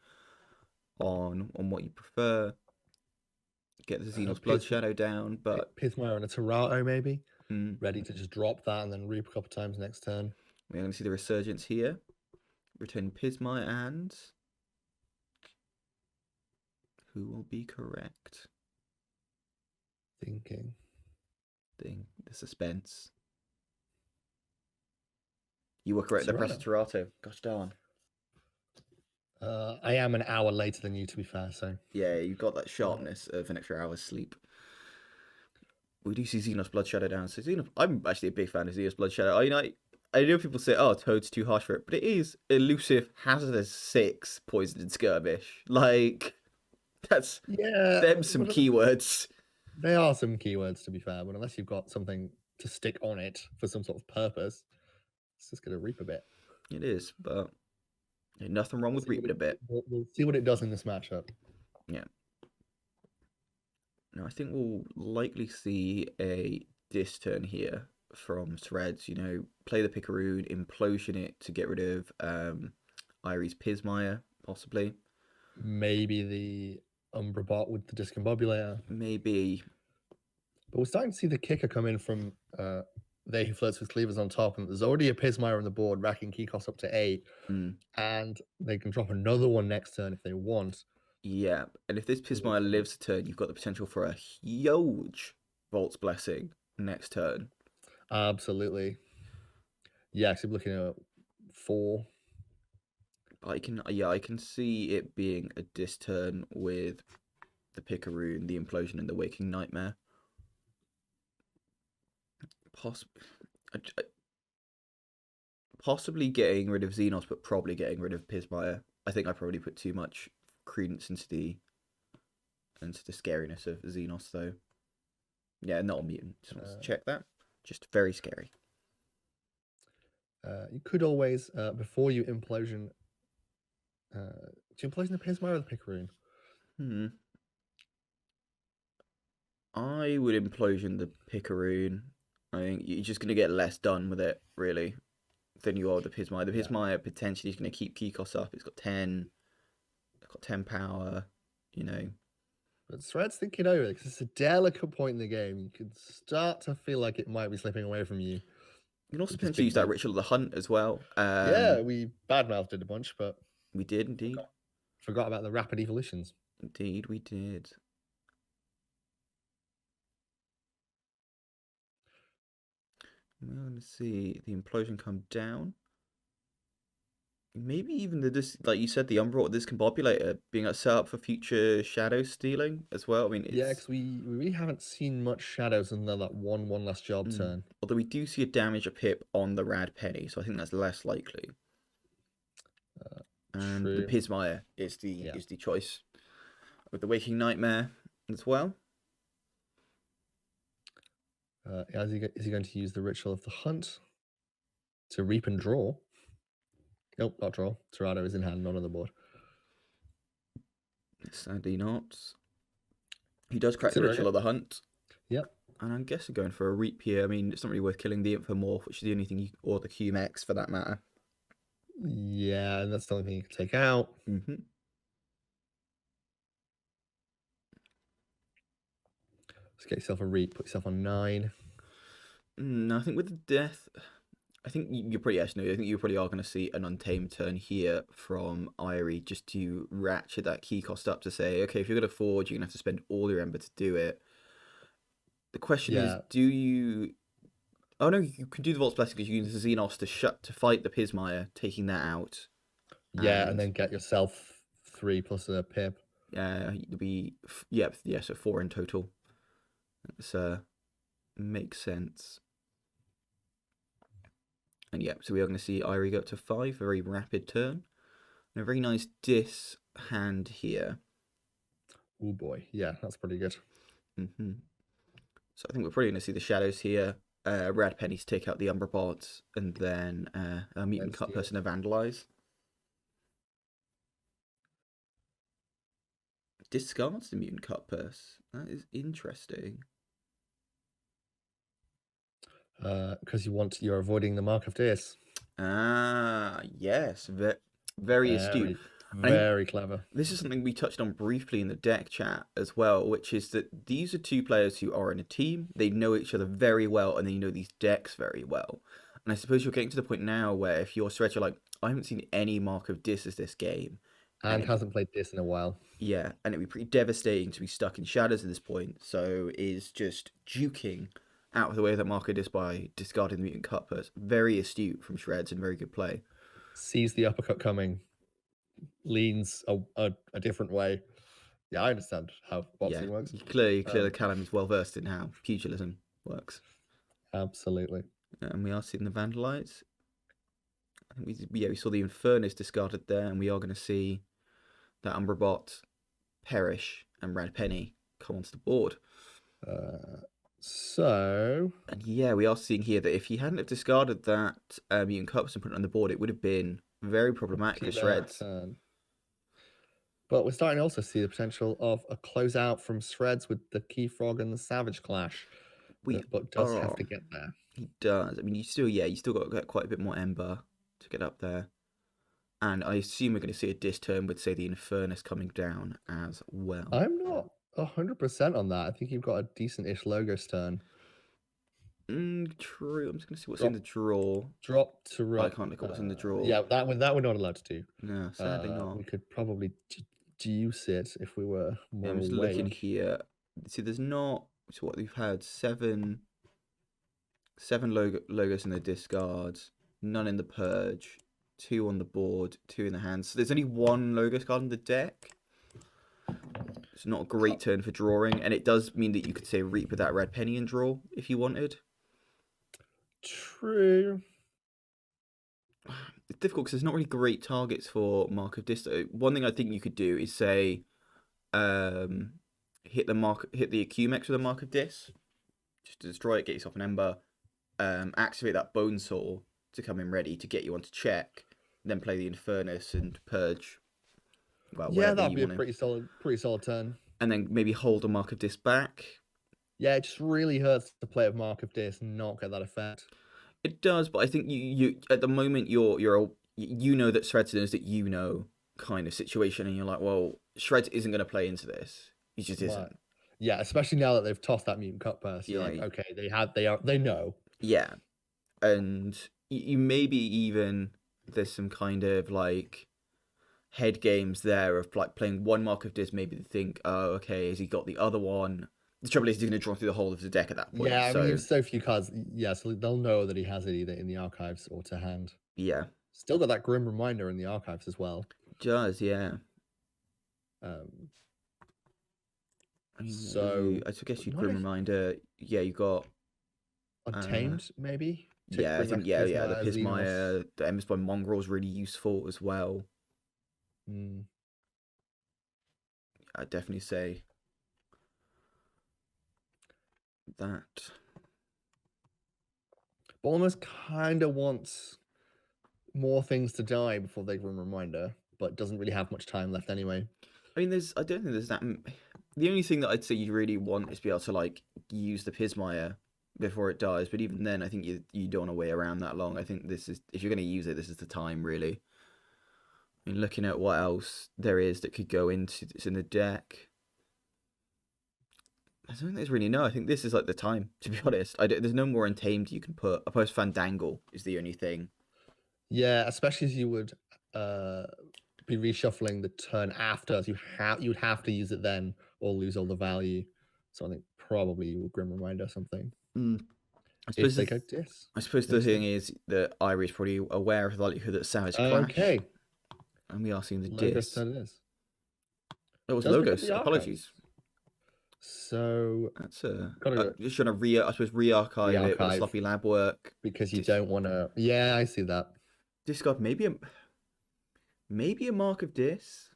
Speaker 1: on what you prefer. Get the Xenos Blood Shadow down, but
Speaker 2: Pismire and a Terato maybe. Ready to just drop that and then reap a couple times next turn.
Speaker 1: We're going to see the Resurgence here. Return Pismire and who will be correct?
Speaker 2: Thinking.
Speaker 1: The suspense. You were correct. The Pressiterato. Gosh darn.
Speaker 2: I am an hour later than you, to be fair. So
Speaker 1: Yeah, you've got that sharpness of an extra hour's sleep. We do see Xenos Blood Shadow down. So Xenos, I'm actually a big fan of Xenos Blood Shadow. I know people say, "Oh, Toad's too harsh for it," but it is elusive, hazardous 6, poisoned and skirmish. Like that's
Speaker 2: yeah,
Speaker 1: them some keywords.
Speaker 2: they are some keywords, to be fair. But unless you've got something to stick on it for some sort of purpose, it's just going to reap a bit.
Speaker 1: It is, but nothing wrong with reaping a bit.
Speaker 2: We'll see what it does in this matchup.
Speaker 1: Yeah. Now I think we'll likely see a dis turn here from Threads. Play the Picaroon, implosion it to get rid of Irie's Pismire, possibly.
Speaker 2: Maybe the Umbra bot with the Discombobulator.
Speaker 1: Maybe.
Speaker 2: But we're starting to see the kicker come in from They Who Flirts with Cleavers on top, and there's already a Pismire on the board, racking key cost up to 8, and they can drop another one next turn if they want.
Speaker 1: Yeah, and if this Pismire lives a turn, you've got the potential for a huge Volt's Blessing next turn.
Speaker 2: Absolutely. Yeah, because I'm looking at 4.
Speaker 1: I can see it being a dis turn with the Picaroon, the Implosion, and the Waking Nightmare. Possibly getting rid of Xenos, but probably getting rid of Pismire. I think I probably put too much credence into the scariness of Xenos, though. Yeah, not a mutant. Just wants to check that. Just very scary.
Speaker 2: You could always, before you implosion, do you implosion the Pismire or the Picaroon?
Speaker 1: I would implosion the Picaroon. I think you're just going to get less done with it, really, than you are the Pismire. The Pismire potentially is going to keep key costs up. It's got 10. It's got 10 power,
Speaker 2: But Thread's thinking over it because it's a delicate point in the game. You could start to feel like it might be slipping away from you.
Speaker 1: You can also potentially use that Ritual of the Hunt as well.
Speaker 2: Yeah, we badmouthed it a bunch, but
Speaker 1: we did indeed.
Speaker 2: Forgot about the rapid evolutions.
Speaker 1: Indeed, we did. We're going to see the Implosion come down. Maybe even like you said, the Umbra, the Discombobulator being set up for future shadow stealing as well. I mean,
Speaker 2: yeah, because we really haven't seen much shadows until that one last job turn.
Speaker 1: Although we do see a damage a pip on the Rad Penny, so I think that's less likely. And
Speaker 2: true.
Speaker 1: the Pismire is the choice with the Waking Nightmare as well.
Speaker 2: Is he going to use the Ritual of the Hunt to reap and draw? Nope, not draw. Tirado is in hand, not on the board.
Speaker 1: Sadly not. He does crack the Ritual of the Hunt.
Speaker 2: Yep.
Speaker 1: And I'm guessing going for a reap here. I mean, it's not really worth killing the Infomorph, which is the only thing or the QMX for that matter.
Speaker 2: Yeah, and that's the only thing you can take out. Let's get yourself a reap, put yourself on 9.
Speaker 1: I think with the death, I think you're pretty actually. I think you probably are going to see an Untamed turn here from Irie just to ratchet that key cost up to say, okay, if you're going to forge, you're going to have to spend all your Ember to do it. The question is, do you... Oh no, you can do the Volt's Blessing because you use the Xenos to fight the Pismire, taking that out.
Speaker 2: Yeah, and then get yourself 3 plus a pip.
Speaker 1: Yeah, it'll be so 4 in total. That's makes sense. And so we are going to see Irie go up to 5, very rapid turn. And a very nice dis hand here.
Speaker 2: Oh boy, yeah, that's pretty good.
Speaker 1: So I think we're probably going to see the shadows here. Rad Pennies take out the Umbra bots, and then a Mutant Cut Person to Vandalize. Discards the Mutant Cut Purse. That is interesting.
Speaker 2: Because you're avoiding the Mark of Dis.
Speaker 1: Ah, yes, very astute.
Speaker 2: Very clever.
Speaker 1: This is something we touched on briefly in the deck chat as well, which is that these are two players who are in a team. They know each other very well, and they know these decks very well. And I suppose you're getting to the point now where if you're Stretch, you're like, I haven't seen any Mark of Dis as this game.
Speaker 2: And hasn't played Dis in a while.
Speaker 1: Yeah, and it'd be pretty devastating to be stuck in shadows at this point. So is just duking out of the way of that Mark of Dis by discarding the Mutant Cut Purse. Very astute from Shreds and very good play.
Speaker 2: Sees the uppercut coming. leans a different way. Yeah, I understand how
Speaker 1: Yeah,
Speaker 2: boxing works.
Speaker 1: clearly Callum is well versed in how pugilism works.
Speaker 2: Absolutely.
Speaker 1: And we are seeing the Vandalites. I think we saw the Infernus discarded there, and we are going to see that Umbrabot perish and Red Penny come onto the board.
Speaker 2: So
Speaker 1: And yeah, we are seeing here that if he hadn't have discarded that Mutant Cups and put it on the board, it would have been very problematic for Shreds.
Speaker 2: But we're starting to also see the potential of a closeout from Shreds with the Key Frog and the Savage Clash. But does have to get there.
Speaker 1: He does. I mean, you still got to get quite a bit more Ember to get up there. And I assume we're going to see a dis turn with, say, the Infernus coming down as well.
Speaker 2: I'm not 100% on that. I think you've got a decent-ish Logos turn.
Speaker 1: True. I'm just going to see what's in the draw.
Speaker 2: Drop to rock.
Speaker 1: I can't look at what's in the draw.
Speaker 2: Yeah, that we're not allowed to do.
Speaker 1: No, sadly not.
Speaker 2: We could probably deduce it if we were more
Speaker 1: I'm just looking here. See, there's not... So what we've had, seven logos in the discards, none in the purge, 2 on the board, 2 in the hands. So there's only 1 logos card in the deck. It's not a great turn for drawing, and it does mean that you could say Reap with that Red Penny and draw if you wanted.
Speaker 2: True.
Speaker 1: It's difficult because there's not really great targets for Mark of Dis. One thing I think you could do is say, hit the Acumex with a Mark of Dis, just to destroy it, get yourself an Ember, activate that Bonesaw to come in ready to get you onto check, then play the Infernus and purge.
Speaker 2: Well, yeah, that'd be a pretty solid turn.
Speaker 1: And then maybe hold a Mark of Dis back.
Speaker 2: Yeah, it just really hurts to play a Mark of Dis and not get that effect.
Speaker 1: It does, but I think you at the moment you know that Shreds knows that kind of situation, and you're like, well, Shreds isn't going to play into this. He just isn't.
Speaker 2: Yeah, especially now that they've tossed that Mutant Cup Burst. You're like, okay, they know.
Speaker 1: Yeah, and you maybe even there's some kind of like head games there of like playing one Mark of Dis. Maybe they think, oh, okay, has he got the other one? The trouble is he's going to draw through the whole of the deck at that point.
Speaker 2: Yeah, I mean, there's so few cards. Yeah, so they'll know that he has it either in the archives or to hand.
Speaker 1: Yeah.
Speaker 2: Still got that Grim Reminder in the archives as well.
Speaker 1: Does, yeah.
Speaker 2: So
Speaker 1: I guess you Grim Reminder. Yeah, you got
Speaker 2: Untamed, maybe.
Speaker 1: Yeah, I think the Pismire, the Emberspine Mongrel is really useful as well. I'd definitely say that.
Speaker 2: But almost kind of wants more things to die before they Grim Reminder, but doesn't really have much time left anyway.
Speaker 1: I mean, I don't think there's that. The only thing that I'd say you really want is to be able to like use the Pismire before it dies. But even then, I think you don't want to wait around that long. I think this is, if you're going to use it, this is the time really. I mean, looking at what else there is that could go into this in the deck, I don't think there's really I think this is like the time, to be honest. There's no more Untamed you can put. Opposed Fandangle is the only thing.
Speaker 2: Yeah, especially as you would be reshuffling the turn after. So you'd have to use it then or lose all the value. So I think probably you will Grim Reminder something.
Speaker 1: I suppose the thing is that Irie is probably aware of the likelihood that Savage Clash.
Speaker 2: Okay.
Speaker 1: And we are seeing the
Speaker 2: Logos turn it is.
Speaker 1: It was Logos. Apologies.
Speaker 2: So
Speaker 1: that's just trying to re-archive it with sloppy lab work
Speaker 2: because you don't want to. Yeah, I see that.
Speaker 1: Discard maybe a Mark of Dis.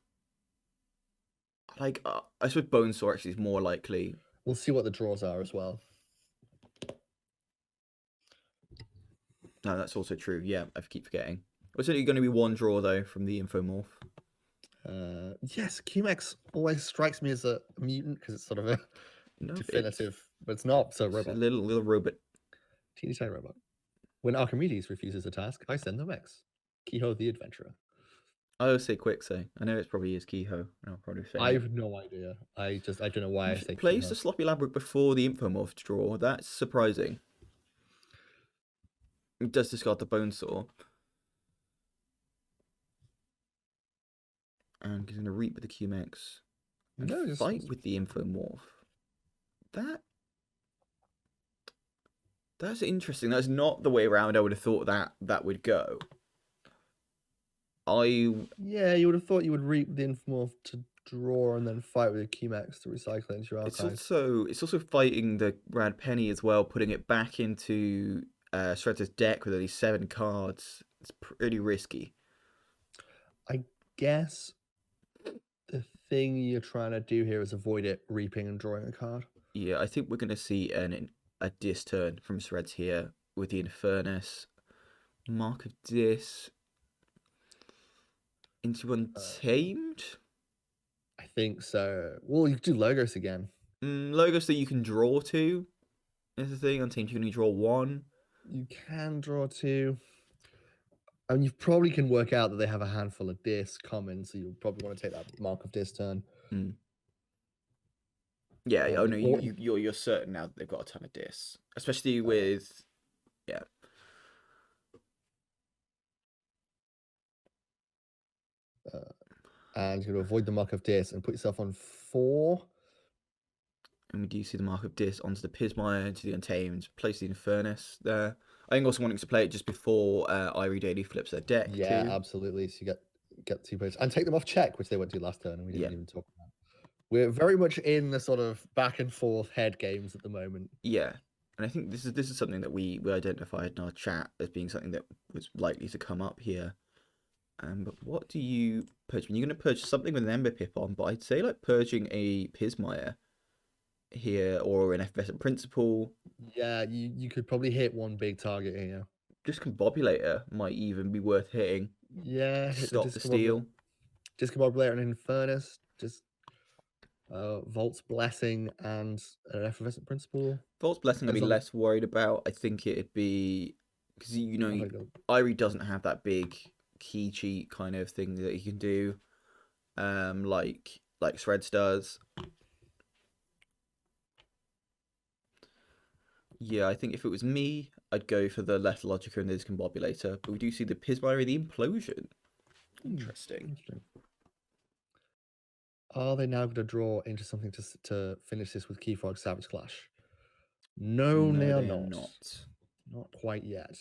Speaker 1: Like I suppose Bonesaw actually is more likely.
Speaker 2: We'll see what the draws are as well.
Speaker 1: No, that's also true. Yeah, I keep forgetting. It's only going to be one draw though from the Infomorph.
Speaker 2: Yes, Cumex always strikes me as a mutant because it's sort of a definitive, but it's not. So robot,
Speaker 1: a little robot,
Speaker 2: teeny tiny robot. When Archimedes refuses a task, I send them X. Kehoe the Adventurer.
Speaker 1: I always say Quixo. I know it's probably is Kehoe. I'll probably say.
Speaker 2: I have no idea. I don't know why I say.
Speaker 1: Plays the sloppy lab work before the Infomorph draw. That's surprising. It does discard the Bonesaw. And he's going to Reap with the Cumex. And fight with the Infomorph. That's interesting. That's not the way around I would have thought that would go.
Speaker 2: Yeah, you would have thought you would reap the Infomorph to draw and then fight with your QMax to recycle it into your
Speaker 1: It's
Speaker 2: archive.
Speaker 1: also fighting the Rad Penny as well, putting it back into Shredder's deck with only 7 cards. It's pretty risky.
Speaker 2: I guess the thing you're trying to do here is avoid it reaping and drawing a card.
Speaker 1: Yeah, I think we're going to see a Dis turn from Shreds here with the Infernus. Mark of Dis into Untamed?
Speaker 2: I think so. Well, you could do Logos again.
Speaker 1: Logos that you can draw to is the thing. Untamed, you can only draw 1.
Speaker 2: You can draw 2. I mean, you probably can work out that they have a handful of Dis common, so you'll probably want to take that Mark of Dis turn.
Speaker 1: Yeah, oh no, you're certain now that they've got a ton of Dis, especially with
Speaker 2: and you're going to avoid the Mark of Dis and put yourself on 4.
Speaker 1: And we do see the Mark of Dis onto the Pismire, into the Untamed, place the Infernus there. I think also wanting to play it just before Irie Daily flips their deck.
Speaker 2: Yeah,
Speaker 1: too.
Speaker 2: absolutely. So you get 2 players and take them off check, which they went to last turn, and we didn't even talk about. We're very much in the sort of back and forth head games at the moment.
Speaker 1: Yeah, and I think this is something that we identified in our chat as being something that was likely to come up here. But what do you purge? You're going to purge something with an Ember Pip on, but I'd say like purging a Pismire here or an Effervescent Principle.
Speaker 2: Yeah, you could probably hit one big target here.
Speaker 1: Discombobulator might even be worth hitting.
Speaker 2: Yeah,
Speaker 1: Stop the steal.
Speaker 2: Discombobulator and Infernus. Just Volt's Blessing and an Effervescent Principle.
Speaker 1: Volt's Blessing I'd be less worried about. I think it'd be because Irie doesn't have that big key cheat kind of thing that he can do, like Shreds does. Yeah, I think if it was me, I'd go for the Lethalogica and the Discombobulator. But we do see the Pismire, the Implosion. Interesting.
Speaker 2: Are they now going to draw into something to finish this with Keyfrog Savage Clash? No, they are not. Not quite yet.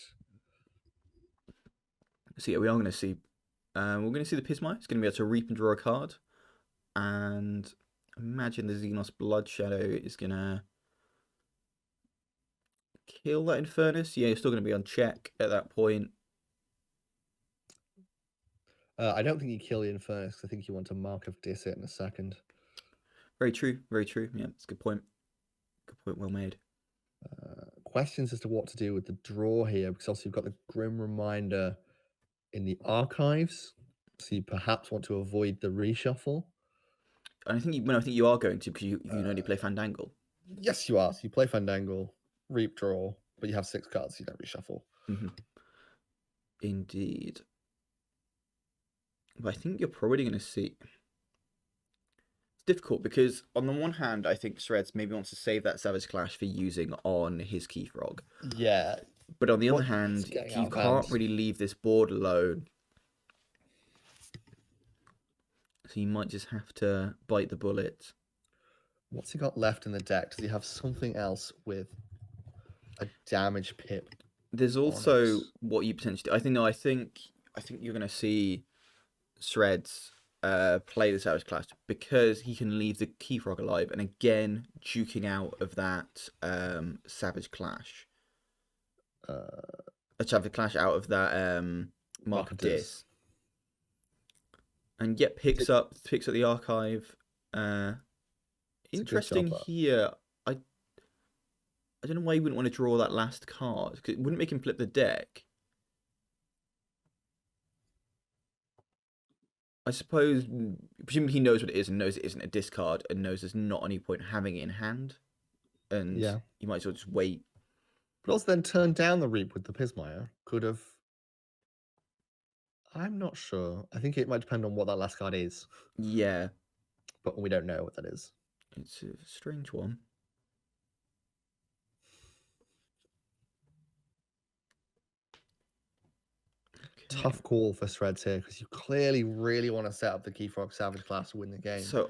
Speaker 1: So yeah, we are going to see. We're going to see the Pismire. It's going to be able to reap and draw a card, and imagine the Xenos Blood Shadow is going to kill that Infernus. Yeah, you're still going to be on check at that point.
Speaker 2: I don't think you kill the Infernus. I think you want to Mark of Dis it in a second.
Speaker 1: Very true. Very true. Yeah, that's a good point. Good point. Well made.
Speaker 2: Questions as to what to do with the draw here, because also you've got the Grim Reminder in the archives, so you perhaps want to avoid the reshuffle.
Speaker 1: And I think you are going to, because you can only play Fandangle.
Speaker 2: Yes, you are. So you play Fandangle, reap, draw, but you have 6 cards, so you don't reshuffle.
Speaker 1: Indeed. But I think you're probably going to see. It's difficult because on the one hand, I think Shreds maybe wants to save that Savage Clash for using on his Keyfrog.
Speaker 2: Yeah.
Speaker 1: But on the other hand, you can't really leave this board alone. So you might just have to bite the bullet.
Speaker 2: What's he got left in the deck? Does he have something else with a damage pip?
Speaker 1: There's also what you potentially. I think you're going to see Shreds play the Savage Clash because he can leave the Keyfrog alive and again duking out of that Savage Clash. A Savage Clash out of that Mark of Dis. And yet picks up the archive. Interesting here. I don't know why you wouldn't want to draw that last card, because it wouldn't make him flip the deck. I suppose, presumably he knows what it is and knows it isn't a discard and knows there's not any point having it in hand. And you might as well just wait.
Speaker 2: But also then turn down the Reap with the Pismire. Could have. I'm not sure. I think it might depend on what that last card is.
Speaker 1: Yeah.
Speaker 2: But we don't know what that is.
Speaker 1: It's a strange one.
Speaker 2: Tough call for Shreds here, because you clearly really want to set up the Keyfrog Savage Class to win the game.
Speaker 1: So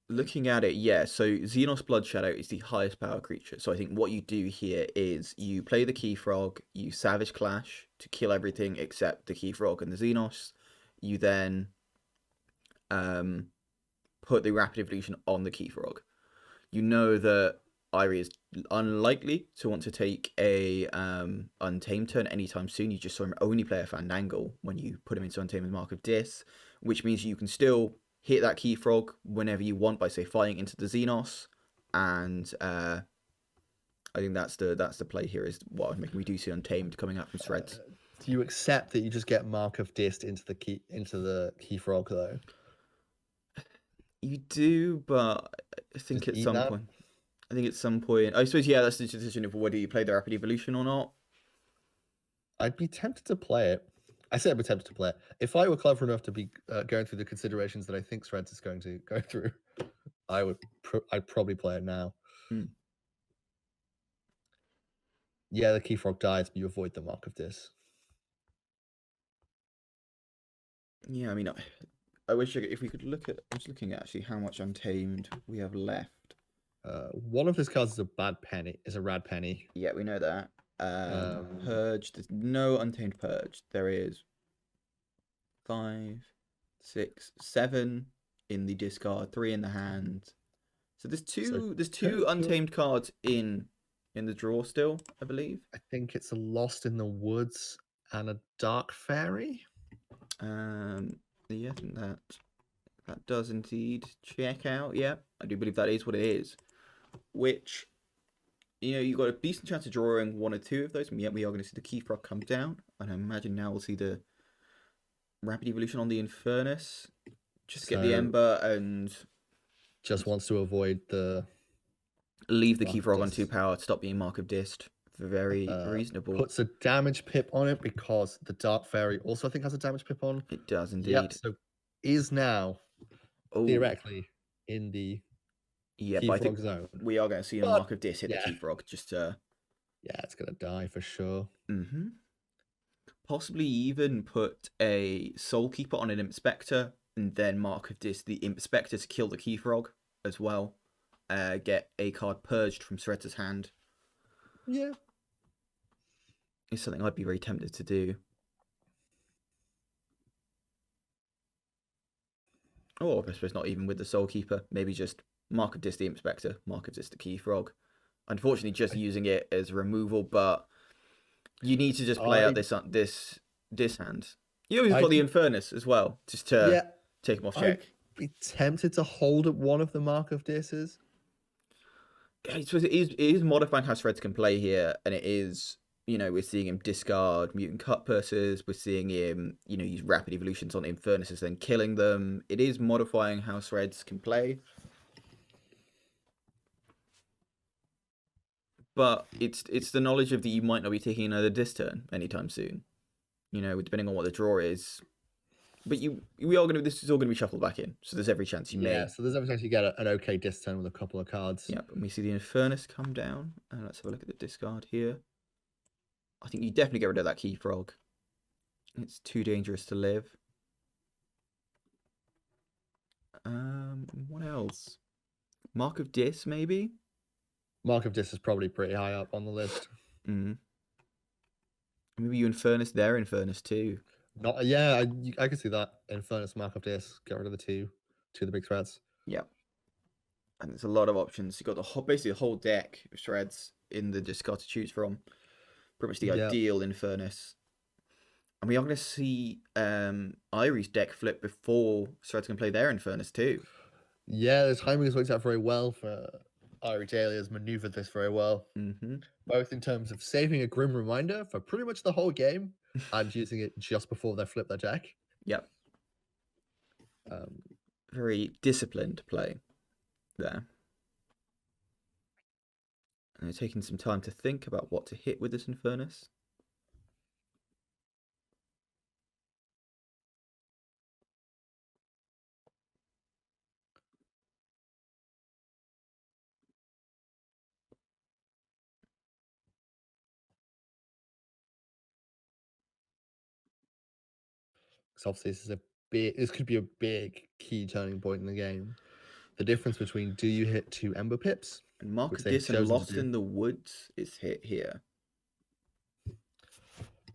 Speaker 1: looking at it, yeah, so Xenos Blood Shadow is the highest power creature. So I think what you do here is you play the Keyfrog, you Savage Clash to kill everything except the Keyfrog and the Xenos. you then put the rapid evolution on the Key Frog. You know that Irie is unlikely to want to take a Untamed turn anytime soon. You just saw him only play a Fandangle when you put him into Untamed with Mark of Dis, which means you can still hit that Key Frog whenever you want by, say, fighting into the Xenos. And I think that's the play here, is what we do see Untamed coming up from Threads.
Speaker 2: Do you accept that you just get Mark of Dist into the Key Frog though?
Speaker 1: You do, but I think
Speaker 2: Just
Speaker 1: at
Speaker 2: eat
Speaker 1: some
Speaker 2: that?
Speaker 1: point, I suppose, yeah, that's the decision of whether you play the rapid evolution or not.
Speaker 2: I'd be tempted to play it. I say I'd be tempted to play it. If I were clever enough to be going through the considerations that I think Threads is going to go through, I'd probably play it now.
Speaker 1: Hmm.
Speaker 2: Yeah, the Key Frog dies, but you avoid the Mark of Dis.
Speaker 1: Yeah, I mean, I wish if we could look at. I'm just looking at actually how much Untamed we have left.
Speaker 2: One of his cards is a bad penny. Is a rad penny.
Speaker 1: Yeah, we know that. Purge. There's no Untamed Purge. There is 5, 6, 7 in the discard, 3 in the hand. So there's two Untamed cards in the draw still, I believe.
Speaker 2: I think it's a Lost in the Woods and a Dark Fairy.
Speaker 1: Yeah, I think that does indeed check out. Yeah, I do believe that is what it is. Which, you've got a decent chance of drawing 1 or 2 of those, and yet we are going to see the Key Frog come down. And I imagine now we'll see the Rapid Evolution on the Infernus. Just get the Ember and
Speaker 2: just wants to avoid the
Speaker 1: leave the Key Frog on 2 power to stop being Mark of Dist. Very reasonable.
Speaker 2: Puts a damage pip on it because the Dark Fairy also, I think, has a damage pip on.
Speaker 1: It does indeed.
Speaker 2: Yep, so is now theoretically in the Key Frog zone.
Speaker 1: We are going to see a Mark of Dis hit the Key Frog. Just yeah,
Speaker 2: it's going to die for sure.
Speaker 1: Possibly even put a Soul Keeper on an Imp Spectre and then Mark of Dis the Imp Spectre to kill the Key Frog as well. Get a card purged from Threads' hand.
Speaker 2: Yeah.
Speaker 1: It's something I'd be very tempted to do. Or I suppose not even with the Soul Keeper. Maybe just Mark of Dis the Imp Spectre, Mark of Dis the Key Frog. Unfortunately, just using it as removal, but you need to just play out this hand. You always got the Infernus as well, just to take him off check.
Speaker 2: I'd be tempted to hold up one of the Mark of Dis's.
Speaker 1: I suppose it is modifying how Threads can play here, and it is, we're seeing him discard Mutant Cutpurses, we're seeing him, use Rapid Evolutions on Infernuses, then killing them. It is modifying how Threads can play. But it's the knowledge of that you might not be taking another Dis turn anytime soon. Depending on what the draw is. But this is all gonna be shuffled back in. So there's every chance you may.
Speaker 2: Yeah, so there's every chance you get an okay Dis turn with a couple of cards.
Speaker 1: Yeah, and we see the Infernus come down. And let's have a look at the discard here. I think you definitely get rid of that Key Frog. It's too dangerous to live. What else? Mark of Dis, maybe?
Speaker 2: Mark of Dis is probably pretty high up on the list.
Speaker 1: Maybe you Infernus there, Infernus too.
Speaker 2: I can see that. Infernus, Mark of Dis, get rid of the two of the big threats.
Speaker 1: Yeah. And there's a lot of options. You've got basically the whole deck of shreds in the discard to choose from. Pretty much the ideal Infernus. And we are going to see Irie's deck flip before Shreds can play their Infernus too.
Speaker 2: Yeah, the timing has worked out very well for Irie Daly has maneuvered this very well. Both in terms of saving a Grim Reminder for pretty much the whole game and using it just before they flip their deck.
Speaker 1: Yep. Very disciplined play there. And they're taking some time to think about what to hit with this Infernus.
Speaker 2: Because obviously this could be a big key turning point in the game. The difference between do you hit 2 Ember Pips?
Speaker 1: And Mark of Dis and Lost in the Woods is hit here.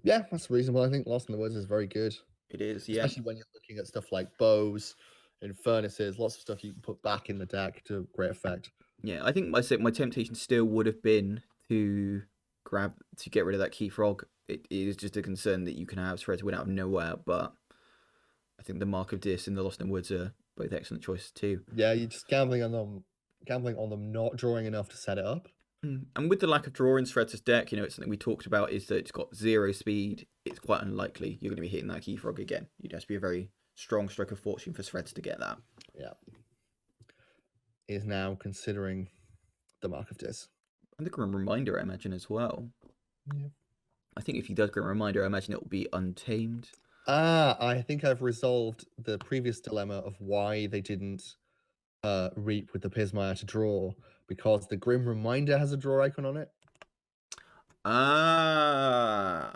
Speaker 2: Yeah, that's reasonable. I think Lost in the Woods is very good.
Speaker 1: It is, yeah.
Speaker 2: especially when you're looking at stuff like bows and furnaces, lots of stuff you can put back in the deck to great effect.
Speaker 1: Yeah, I think my temptation still would have been to get rid of that key frog. It is just a concern that you can have Threads win out of nowhere, but I think the Mark of Dis and the Lost in Woods are both excellent choices too.
Speaker 2: Yeah, you're just gambling on them not drawing enough to set it up.
Speaker 1: And with the lack of draw in Threads' deck, it's something we talked about is that it's got 0 speed. It's quite unlikely you're going to be hitting that key frog again. You'd have to be a very strong stroke of fortune for Threads to get that.
Speaker 2: Yeah. Is now considering the Mark of Dis.
Speaker 1: And the Grim Reminder, I imagine, as well.
Speaker 2: Yeah.
Speaker 1: I think if he does Grim Reminder, I imagine it will be Untamed.
Speaker 2: I think I've resolved the previous dilemma of why they didn't reap with the Pismire to draw, because the Grim Reminder has a draw icon on it.
Speaker 1: Ah,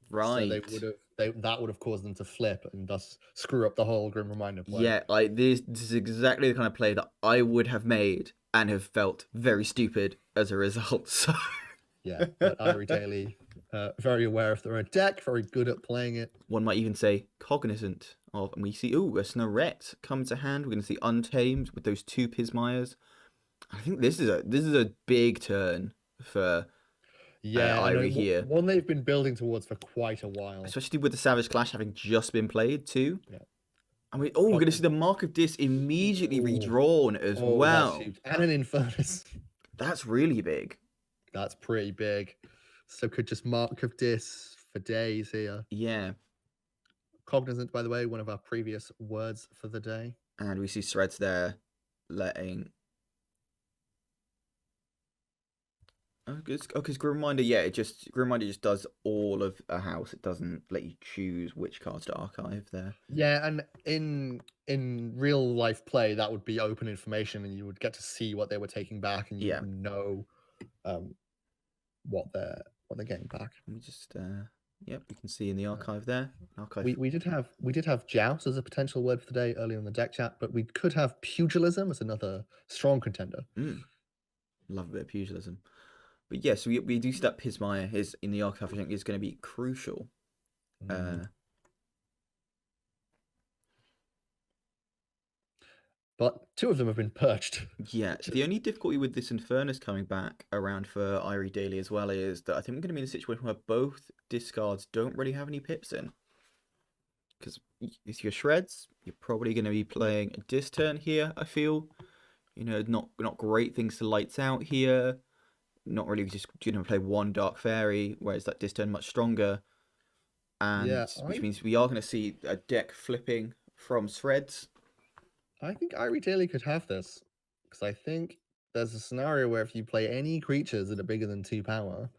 Speaker 1: right.
Speaker 2: So that would have caused them to flip and thus screw up the whole Grim Reminder play.
Speaker 1: Yeah, like this is exactly the kind of play that I would have made and have felt very stupid as a result. So
Speaker 2: yeah, but Irie Daly, very aware of their own deck, very good at playing it.
Speaker 1: One might even say cognizant of, and we see, a Snorette come to hand. We're going to see Untamed with those 2 Pismires. I think this is a big turn for Irie here.
Speaker 2: One they've been building towards for quite a while.
Speaker 1: Especially with the Savage Clash having just been played too.
Speaker 2: Yeah.
Speaker 1: And we're going to see the Mark of Dis immediately redrawn as well.
Speaker 2: That's huge. And an Infernus.
Speaker 1: That's really big.
Speaker 2: That's pretty big. So could just Mark of Dis for days here.
Speaker 1: Yeah.
Speaker 2: Cognizant, by the way, one of our previous words for the day.
Speaker 1: And we see Threads there letting... because Grim Reminder, Grim Reminder just does all of a house. It doesn't let you choose which cards to archive there.
Speaker 2: Yeah, and in real life play, that would be open information, and you would get to see what they were taking back, and you would know what they're getting back.
Speaker 1: Let me just you can see in the archive there.
Speaker 2: We did have joust as a potential word for the day earlier in the deck chat, but we could have pugilism as another strong contender.
Speaker 1: Love a bit of pugilism. But yes, we do see that Pismire is in the archive. I think is going to be crucial.
Speaker 2: But 2 of them have been perched.
Speaker 1: Yeah, the only difficulty with this Infernus coming back around for Irie Daly as well is that I think we're going to be in a situation where both discards don't really have any pips in. Because if you're Shreds, you're probably going to be playing a Dis turn here, I feel. Not great things to lights out here. Not really just going to play 1 Dark Fairy, whereas that Dis turn much stronger. And which means we are going to see a deck flipping from Threads.
Speaker 2: I think Irie Daly could have this, because I think there's a scenario where if you play any creatures that are bigger than 2 power,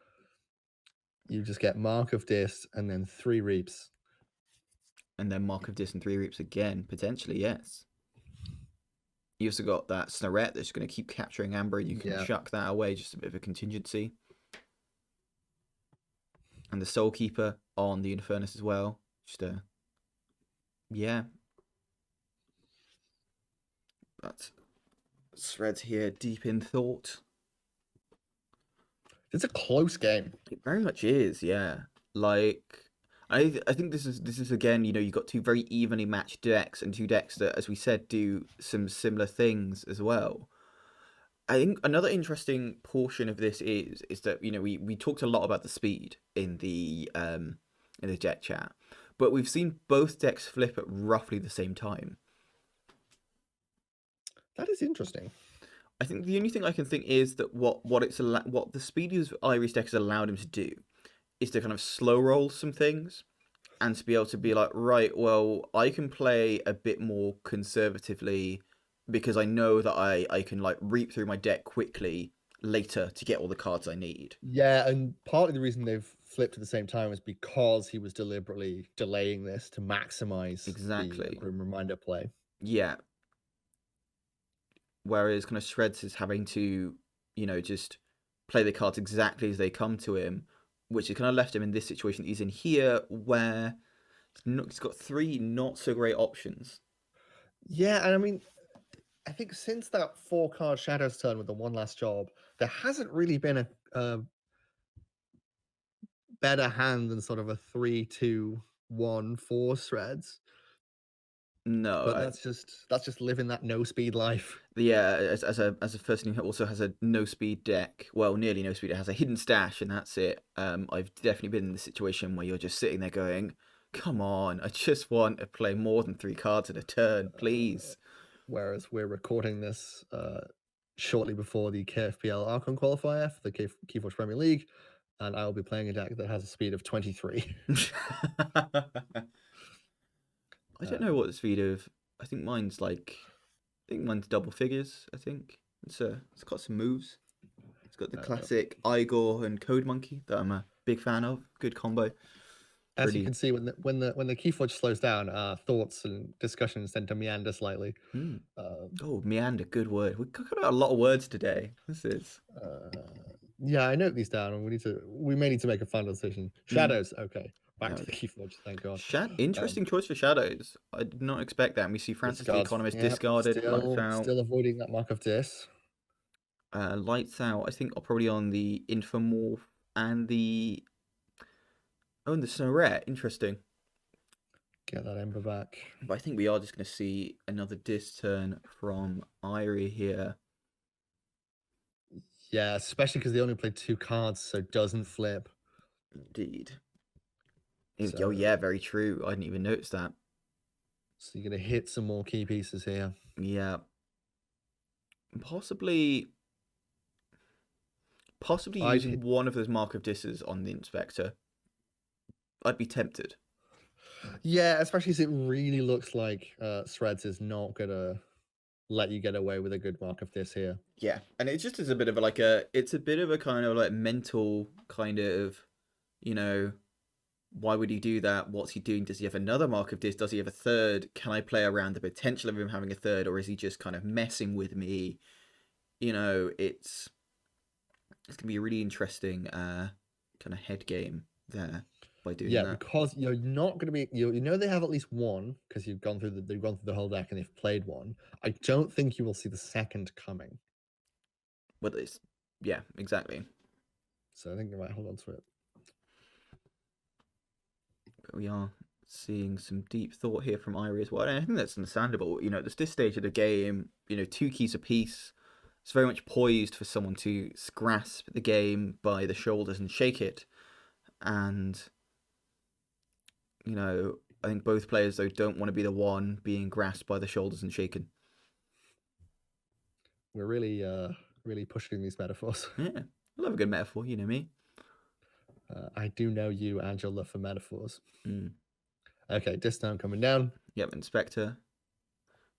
Speaker 2: you just get Mark of Dis and then 3 Reaps.
Speaker 1: And then Mark of Dis and 3 Reaps again, potentially, yes. You also got that Snorette that's going to keep capturing Amber, and you can chuck that away, just a bit of a contingency. And the Soul Keeper on the Infernus as well. Just But Threads here, deep in thought.
Speaker 2: It's a close game.
Speaker 1: It very much is, yeah. Like, I think this is again, you've got 2 very evenly matched decks and 2 decks that, as we said, do some similar things as well. I think another interesting portion of this is that we talked a lot about the speed in the deck chat, but we've seen both decks flip at roughly the same time.
Speaker 2: That is interesting.
Speaker 1: I think the only thing I can think is that what the speed of Irie's deck has allowed him to do is to kind of slow roll some things and to be able to be like, right, well, I can play a bit more conservatively because I know that I can like reap through my deck quickly later to get all the cards I need.
Speaker 2: Yeah, and partly the reason they've flipped at the same time is because he was deliberately delaying this to maximize the Grim Reminder play.
Speaker 1: Yeah. Whereas kind of Shreds is having to, just play the cards exactly as they come to him, which has kind of left him in this situation he's in here, where he's got 3 not so great options.
Speaker 2: Yeah, and I mean, I think since that 4-card Shadows turn with the One Last Job, there hasn't really been a better hand than sort of a 3-2 one for Shreds,
Speaker 1: No,
Speaker 2: but that's just living that no speed life.
Speaker 1: yeah, as a person who also has a no speed deck, well, nearly no speed, it has a hidden stash, and that's it. I've definitely been in the situation where you're just sitting there going, "Come on, I just want to play more than 3 cards at a turn, please."
Speaker 2: Whereas we're recording this shortly before the KFPL Archon qualifier for the Keyforge Premier League, and I will be playing a deck that has a speed of 23.
Speaker 1: I don't know what the speed of. I think mine's double figures. I think it's got some moves. It's got the classic Igor and Code Monkey that I'm a big fan of. Good combo.
Speaker 2: As you can see, when the Keyforge slows down, thoughts and discussions tend to meander slightly.
Speaker 1: Oh, meander, good word. We've got a lot of words today. This is.
Speaker 2: Yeah, I note these down, and we may need to make a final decision. Shadows, okay. Back to the Keyforge, thank God.
Speaker 1: Interesting choice for Shadows. I did not expect that. And we see Francis the Economist discarded.
Speaker 2: Still avoiding that mark of dis.
Speaker 1: Lights Out, I think, are probably on the Infomorph and the. Oh, and the Snoret. Interesting.
Speaker 2: Get that Ember back.
Speaker 1: But I think we are just going to see another dis turn from Irie here.
Speaker 2: Yeah, especially because they only played 2 cards, so it doesn't flip.
Speaker 1: Indeed. Oh, yeah, very true. I didn't even notice that.
Speaker 2: So you're going to hit some more key pieces here.
Speaker 1: Yeah. Possibly using one of those Mark of Disses on the Inspector. I'd be tempted.
Speaker 2: Yeah, especially as it really looks like Shreds is not going to let you get away with a good Mark of Dis here.
Speaker 1: Yeah, and it just is a bit of it's a bit of a kind of like mental kind of, why would he do that? What's he doing? Does he have another Mark of Dis? Does he have a third? Can I play around the potential of him having a third, or is he just kind of messing with me? It's gonna be a really interesting kind of head game there by doing that.
Speaker 2: Yeah, because you're not going to be they have at least one because they've gone through the whole deck and they've played one. I don't think you will see the second coming.
Speaker 1: Well, yeah, exactly.
Speaker 2: So I think they might hold on to it.
Speaker 1: But we are seeing some deep thought here from Irie as well. And I think that's understandable. At this stage of the game, 2 keys apiece. It's very much poised for someone to grasp the game by the shoulders and shake it. And, I think both players, though, don't want to be the one being grasped by the shoulders and shaken.
Speaker 2: We're really, really pushing these metaphors.
Speaker 1: Yeah, I love a good metaphor, you know me.
Speaker 2: I do know you and your love for metaphors.
Speaker 1: Mm.
Speaker 2: Okay, Disdown coming down.
Speaker 1: Yep, Inspector.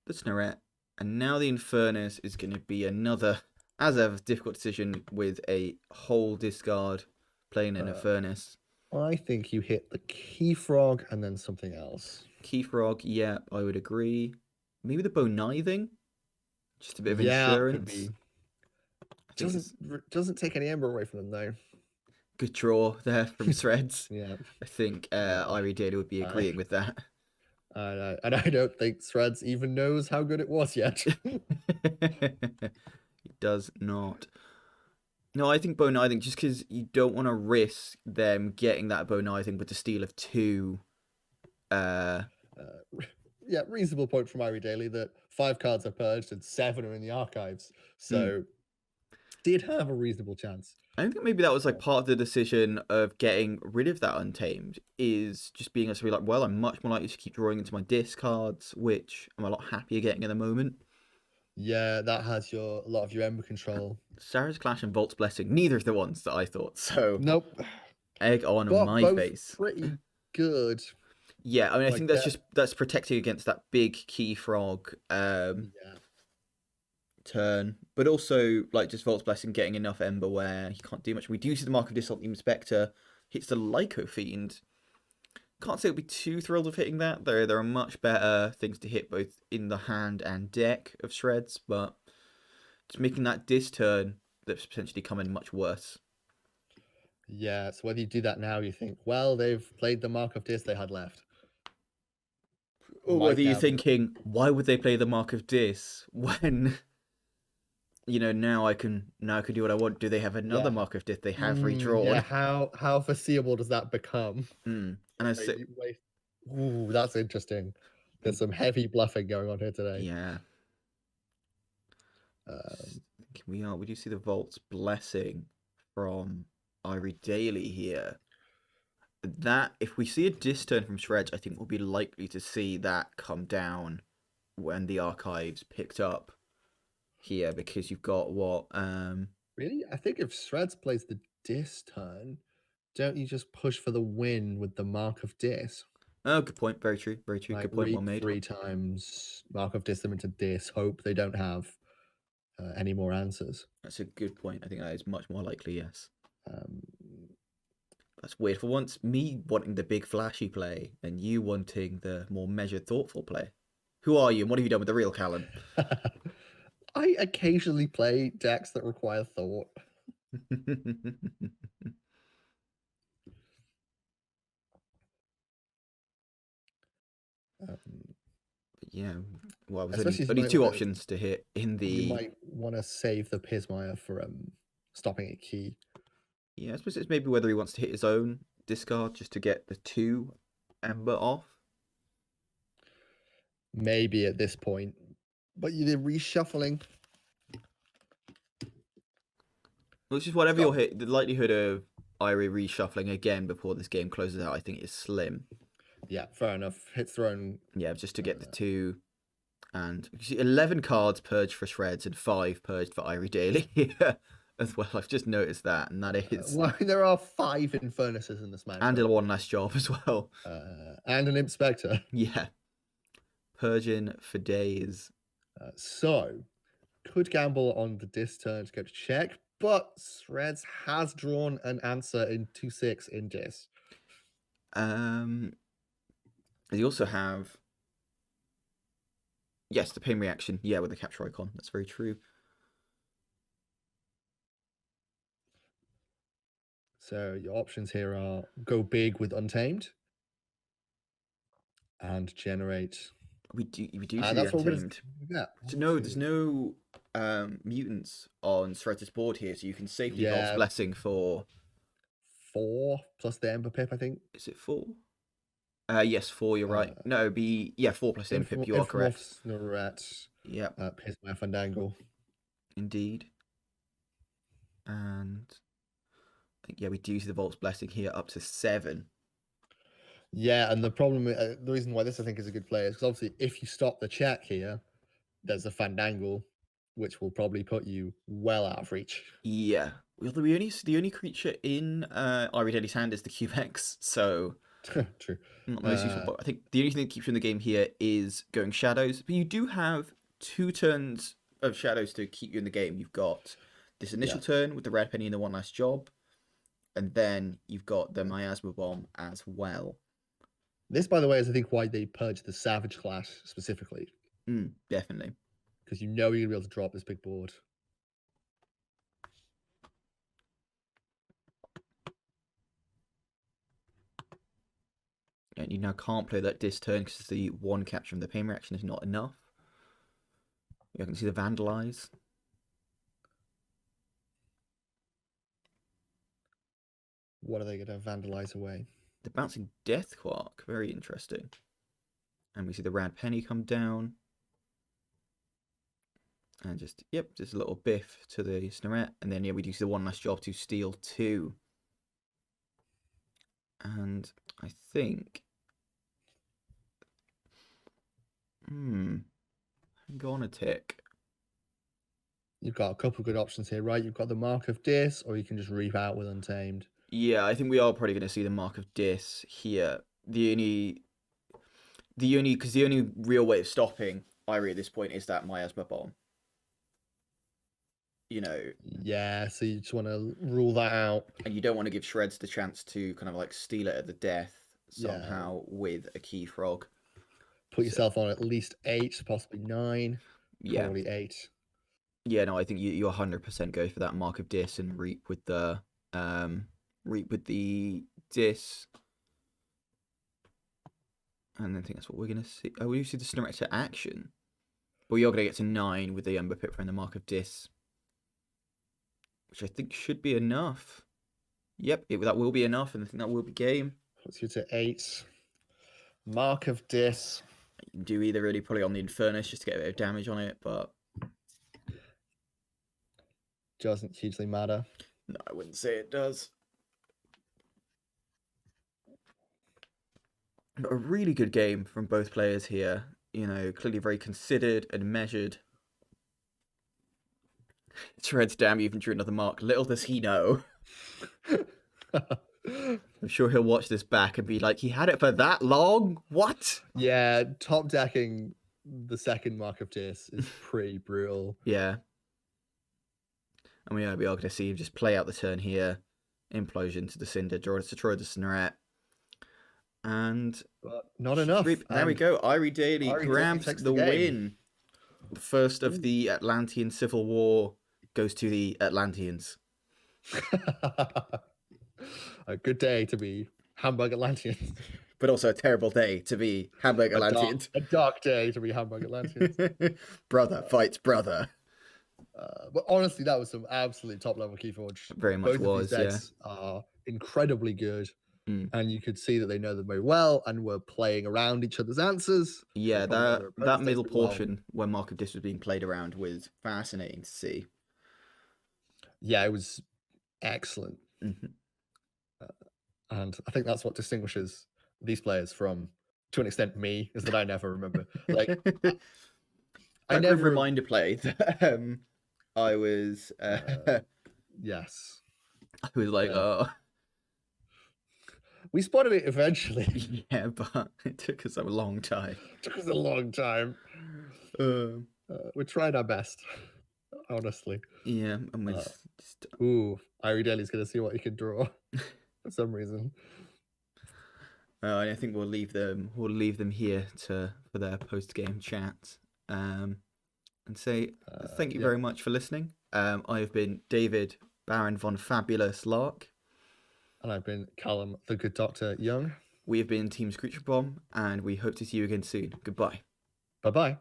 Speaker 1: The Snoret. And now the Infernus is going to be another, as ever, difficult decision with a whole discard playing an Infernus.
Speaker 2: I think you hit the Key Frog and then something else.
Speaker 1: Key Frog, yeah, I would agree. Maybe the Bonithing? Just a bit of insurance.
Speaker 2: Could be. Doesn't take any Ember away from them, though.
Speaker 1: Good draw there from Shreds.
Speaker 2: Yeah.
Speaker 1: I think Irie Daly would be agreeing with that.
Speaker 2: And I don't think Shreds even knows how good it was yet.
Speaker 1: He does not. No, I think Bonithing, just because you don't want to risk them getting that Bonithing with the steal of 2.
Speaker 2: Yeah, reasonable point from Irie Daly that 5 cards are purged and 7 are in the archives. So did have a reasonable chance.
Speaker 1: I think maybe that was like part of the decision of getting rid of that Untamed, is just being able to be like, well, I'm much more likely to keep drawing into my discards, which I'm a lot happier getting at the moment.
Speaker 2: Yeah, that has a lot of your Ember control.
Speaker 1: Sarah's Clash and Volt's Blessing, neither of the ones that I thought. So
Speaker 2: nope.
Speaker 1: Egg on my
Speaker 2: both
Speaker 1: face.
Speaker 2: Pretty good.
Speaker 1: Yeah, I mean, I think that's protecting against that big Key Frog turn, but also like just Volt's Blessing getting enough Ember where he can't do much. We do see the Mark of Dis on the Inspector hits the Lyco Fiend. Can't say I'll be too thrilled of hitting that. There are much better things to hit both in the hand and deck of Shreds, but just making that Dis turn that's potentially coming much worse.
Speaker 2: Yeah, so whether you do that now, you think, well, they've played the Mark of Dis they had left.
Speaker 1: Or whether you're thinking, why would they play the Mark of Dis when, now I can do what I want. Do they have another Mark of Dis they have redrawn?
Speaker 2: Yeah, how foreseeable does that become?
Speaker 1: And I say,
Speaker 2: Ooh, that's interesting. There's some heavy bluffing going on here today.
Speaker 1: Yeah.
Speaker 2: Um,
Speaker 1: We do see the Vault's Blessing from Irie Daily here. That, if we see a dis turn from Shredge, I think we'll be likely to see that come down when the archives picked up here, because you've got what
Speaker 2: really? I think if Shreds plays the Dis turn, don't you just push for the win with the Mark of Dis?
Speaker 1: oh, good point, very true, very true,
Speaker 2: Like
Speaker 1: good point, well
Speaker 2: reap
Speaker 1: made.
Speaker 2: 3 times, Mark of Dis them into Dis, hope they don't have any more answers.
Speaker 1: That's a good point. I think that is much more likely, yes.
Speaker 2: Um,
Speaker 1: That's weird. For once, me wanting the big flashy play and you wanting the more measured, thoughtful play. Who are you and what have you done with the real Callan?
Speaker 2: I occasionally play decks that require thought.
Speaker 1: Yeah, well, there's
Speaker 2: Especially if you
Speaker 1: only
Speaker 2: might
Speaker 1: two
Speaker 2: wanna,
Speaker 1: options to hit in
Speaker 2: you
Speaker 1: the.
Speaker 2: might want to save the Pismire for stopping a key.
Speaker 1: Yeah, I suppose it's maybe whether he wants to hit his own discard just to get the 2 Ember off.
Speaker 2: Maybe at this point, but you're reshuffling.
Speaker 1: Which is whatever
Speaker 2: Got-
Speaker 1: you'll hit, the likelihood of Irie reshuffling again before this game closes out, I think, is slim.
Speaker 2: Yeah, fair enough. Hit thrown.
Speaker 1: Yeah, just to get the 2. And you see 11 cards purged for Shreds and 5 purged for Irie Daily here as well. I've just noticed that, and that is.
Speaker 2: Well, there are 5 Infernuses in this match.
Speaker 1: And a one last job as well.
Speaker 2: And an Inspector.
Speaker 1: Yeah. Purging for days.
Speaker 2: So, could gamble on the Dis turn to go to check, but Shreds has drawn an answer in 2/6 in Dis.
Speaker 1: You also have. Yes, the pain reaction. Yeah, with the capture icon. That's very true.
Speaker 2: So your options here are go big with Untamed and generate.
Speaker 1: We do see
Speaker 2: That's
Speaker 1: the
Speaker 2: what we're
Speaker 1: Untamed.
Speaker 2: gonna,
Speaker 1: There's no mutants on Shredder's board here, so you can safely Vault's
Speaker 2: Yeah.
Speaker 1: Blessing for
Speaker 2: 4 plus the Ember Pip, I think.
Speaker 1: Is it 4? Yes, 4. You're right. No, it'd be 4 plus the Ember Pip. You are correct.
Speaker 2: Snorret.
Speaker 1: Yeah.
Speaker 2: Pismire Fandangle.
Speaker 1: Indeed. And I think we do see the Vault's Blessing here up to 7.
Speaker 2: Yeah, and the problem, the reason why this I think is a good play is because obviously if you stop the check here, there's a Fandangle, which will probably put you well out of reach.
Speaker 1: Yeah. Well, the only creature in Irie Daily's hand is the QX, so
Speaker 2: True.
Speaker 1: not the most useful. But I think the only thing that keeps you in the game here is going Shadows. But you do have 2 turns of Shadows to keep you in the game. You've got this initial turn with the Red Penny and the one last job, and then you've got the Miasma Bomb as well.
Speaker 2: This, by the way, is I think why they purged the Savage class specifically.
Speaker 1: Definitely.
Speaker 2: Because you know you're going to be able to drop this big board.
Speaker 1: And you now can't play that Dis turn because the 1 capture from the pain reaction is not enough. You can see the Vandalize.
Speaker 2: What are they going to vandalize away?
Speaker 1: The Bouncing Death Quark, very interesting. And we see the Rad Penny come down. And just a little biff to the Snorret. And then we do see the one last job to steal 2. And I think go on a tick.
Speaker 2: You've got a couple of good options here, right? You've got the Mark of Dis, or you can just reap out with Untamed.
Speaker 1: Yeah, I think we are probably going to see the Mark of Dis here. The only real way of stopping Irie at this point is that Miasma Bomb.
Speaker 2: Yeah, so you just want to rule that out.
Speaker 1: And you don't want to give Shreds the chance to kind of like steal it at the death somehow with a Key Frog.
Speaker 2: Put yourself on at least 8, possibly 9.
Speaker 1: Yeah.
Speaker 2: Probably 8.
Speaker 1: Yeah, no, I think you 100% go for that Mark of Dis and reap with the Dis. And I think that's what we're going to see. Oh, we see the Snorret to action. But we are going to get to 9 with the Ember Pip and the Mark of Dis. Which I think should be enough. Yep, that will be enough, and I think that will be game.
Speaker 2: Puts you to 8. Mark of Dis.
Speaker 1: You do either really put it on the Infernus just to get a bit of damage on it, but
Speaker 2: Doesn't hugely matter.
Speaker 1: no, I wouldn't say it does. A really good game from both players here. You know, clearly very considered and measured. Treads damn even drew another mark. Little does he know. I'm sure he'll watch this back and be like, he had it for that long? What?
Speaker 2: Yeah, top decking the second Mark of Dis is pretty brutal.
Speaker 1: Yeah. And we are going to see him just play out the turn here. Implosion to the Cinder, draw to destroy the Cinerette. And
Speaker 2: but not enough.
Speaker 1: There we go. Irie Daly grabs
Speaker 2: takes
Speaker 1: the
Speaker 2: the game.
Speaker 1: win. The first of the Atlantean Civil War goes to the Atlanteans.
Speaker 2: A good day to be Hamburg Atlanteans.
Speaker 1: But also a terrible day to be Hamburg Atlanteans.
Speaker 2: A dark day to be Hamburg Atlanteans.
Speaker 1: Brother fights brother.
Speaker 2: But honestly, that was some absolute top level Keyforge.
Speaker 1: Very much
Speaker 2: Both of these decks are incredibly good. And you could see that they know them very well and were playing around each other's answers.
Speaker 1: Yeah, that middle portion where Mark of Dis was being played around was fascinating to see.
Speaker 2: Yeah, it was excellent.
Speaker 1: Mm-hmm.
Speaker 2: And I think that's what distinguishes these players from, to an extent, me, is that I never remember. Like,
Speaker 1: I never reminder play that I was.
Speaker 2: Yes.
Speaker 1: I was like, oh.
Speaker 2: We spotted it eventually.
Speaker 1: Yeah, but it took us a long time.
Speaker 2: It took us a long time. We tried our best, honestly.
Speaker 1: Yeah, and we just...
Speaker 2: Ooh, Irie Daly's going to see what he can draw for some reason.
Speaker 1: I think we'll leave them here for their post-game chat. And say thank you very much for listening. I have been David Baron von Fabulous Lark.
Speaker 2: And I've been Callum, the good Dr. Young.
Speaker 1: We have been Team Screech Bomb, and we hope to see you again soon. Goodbye.
Speaker 2: Bye-bye.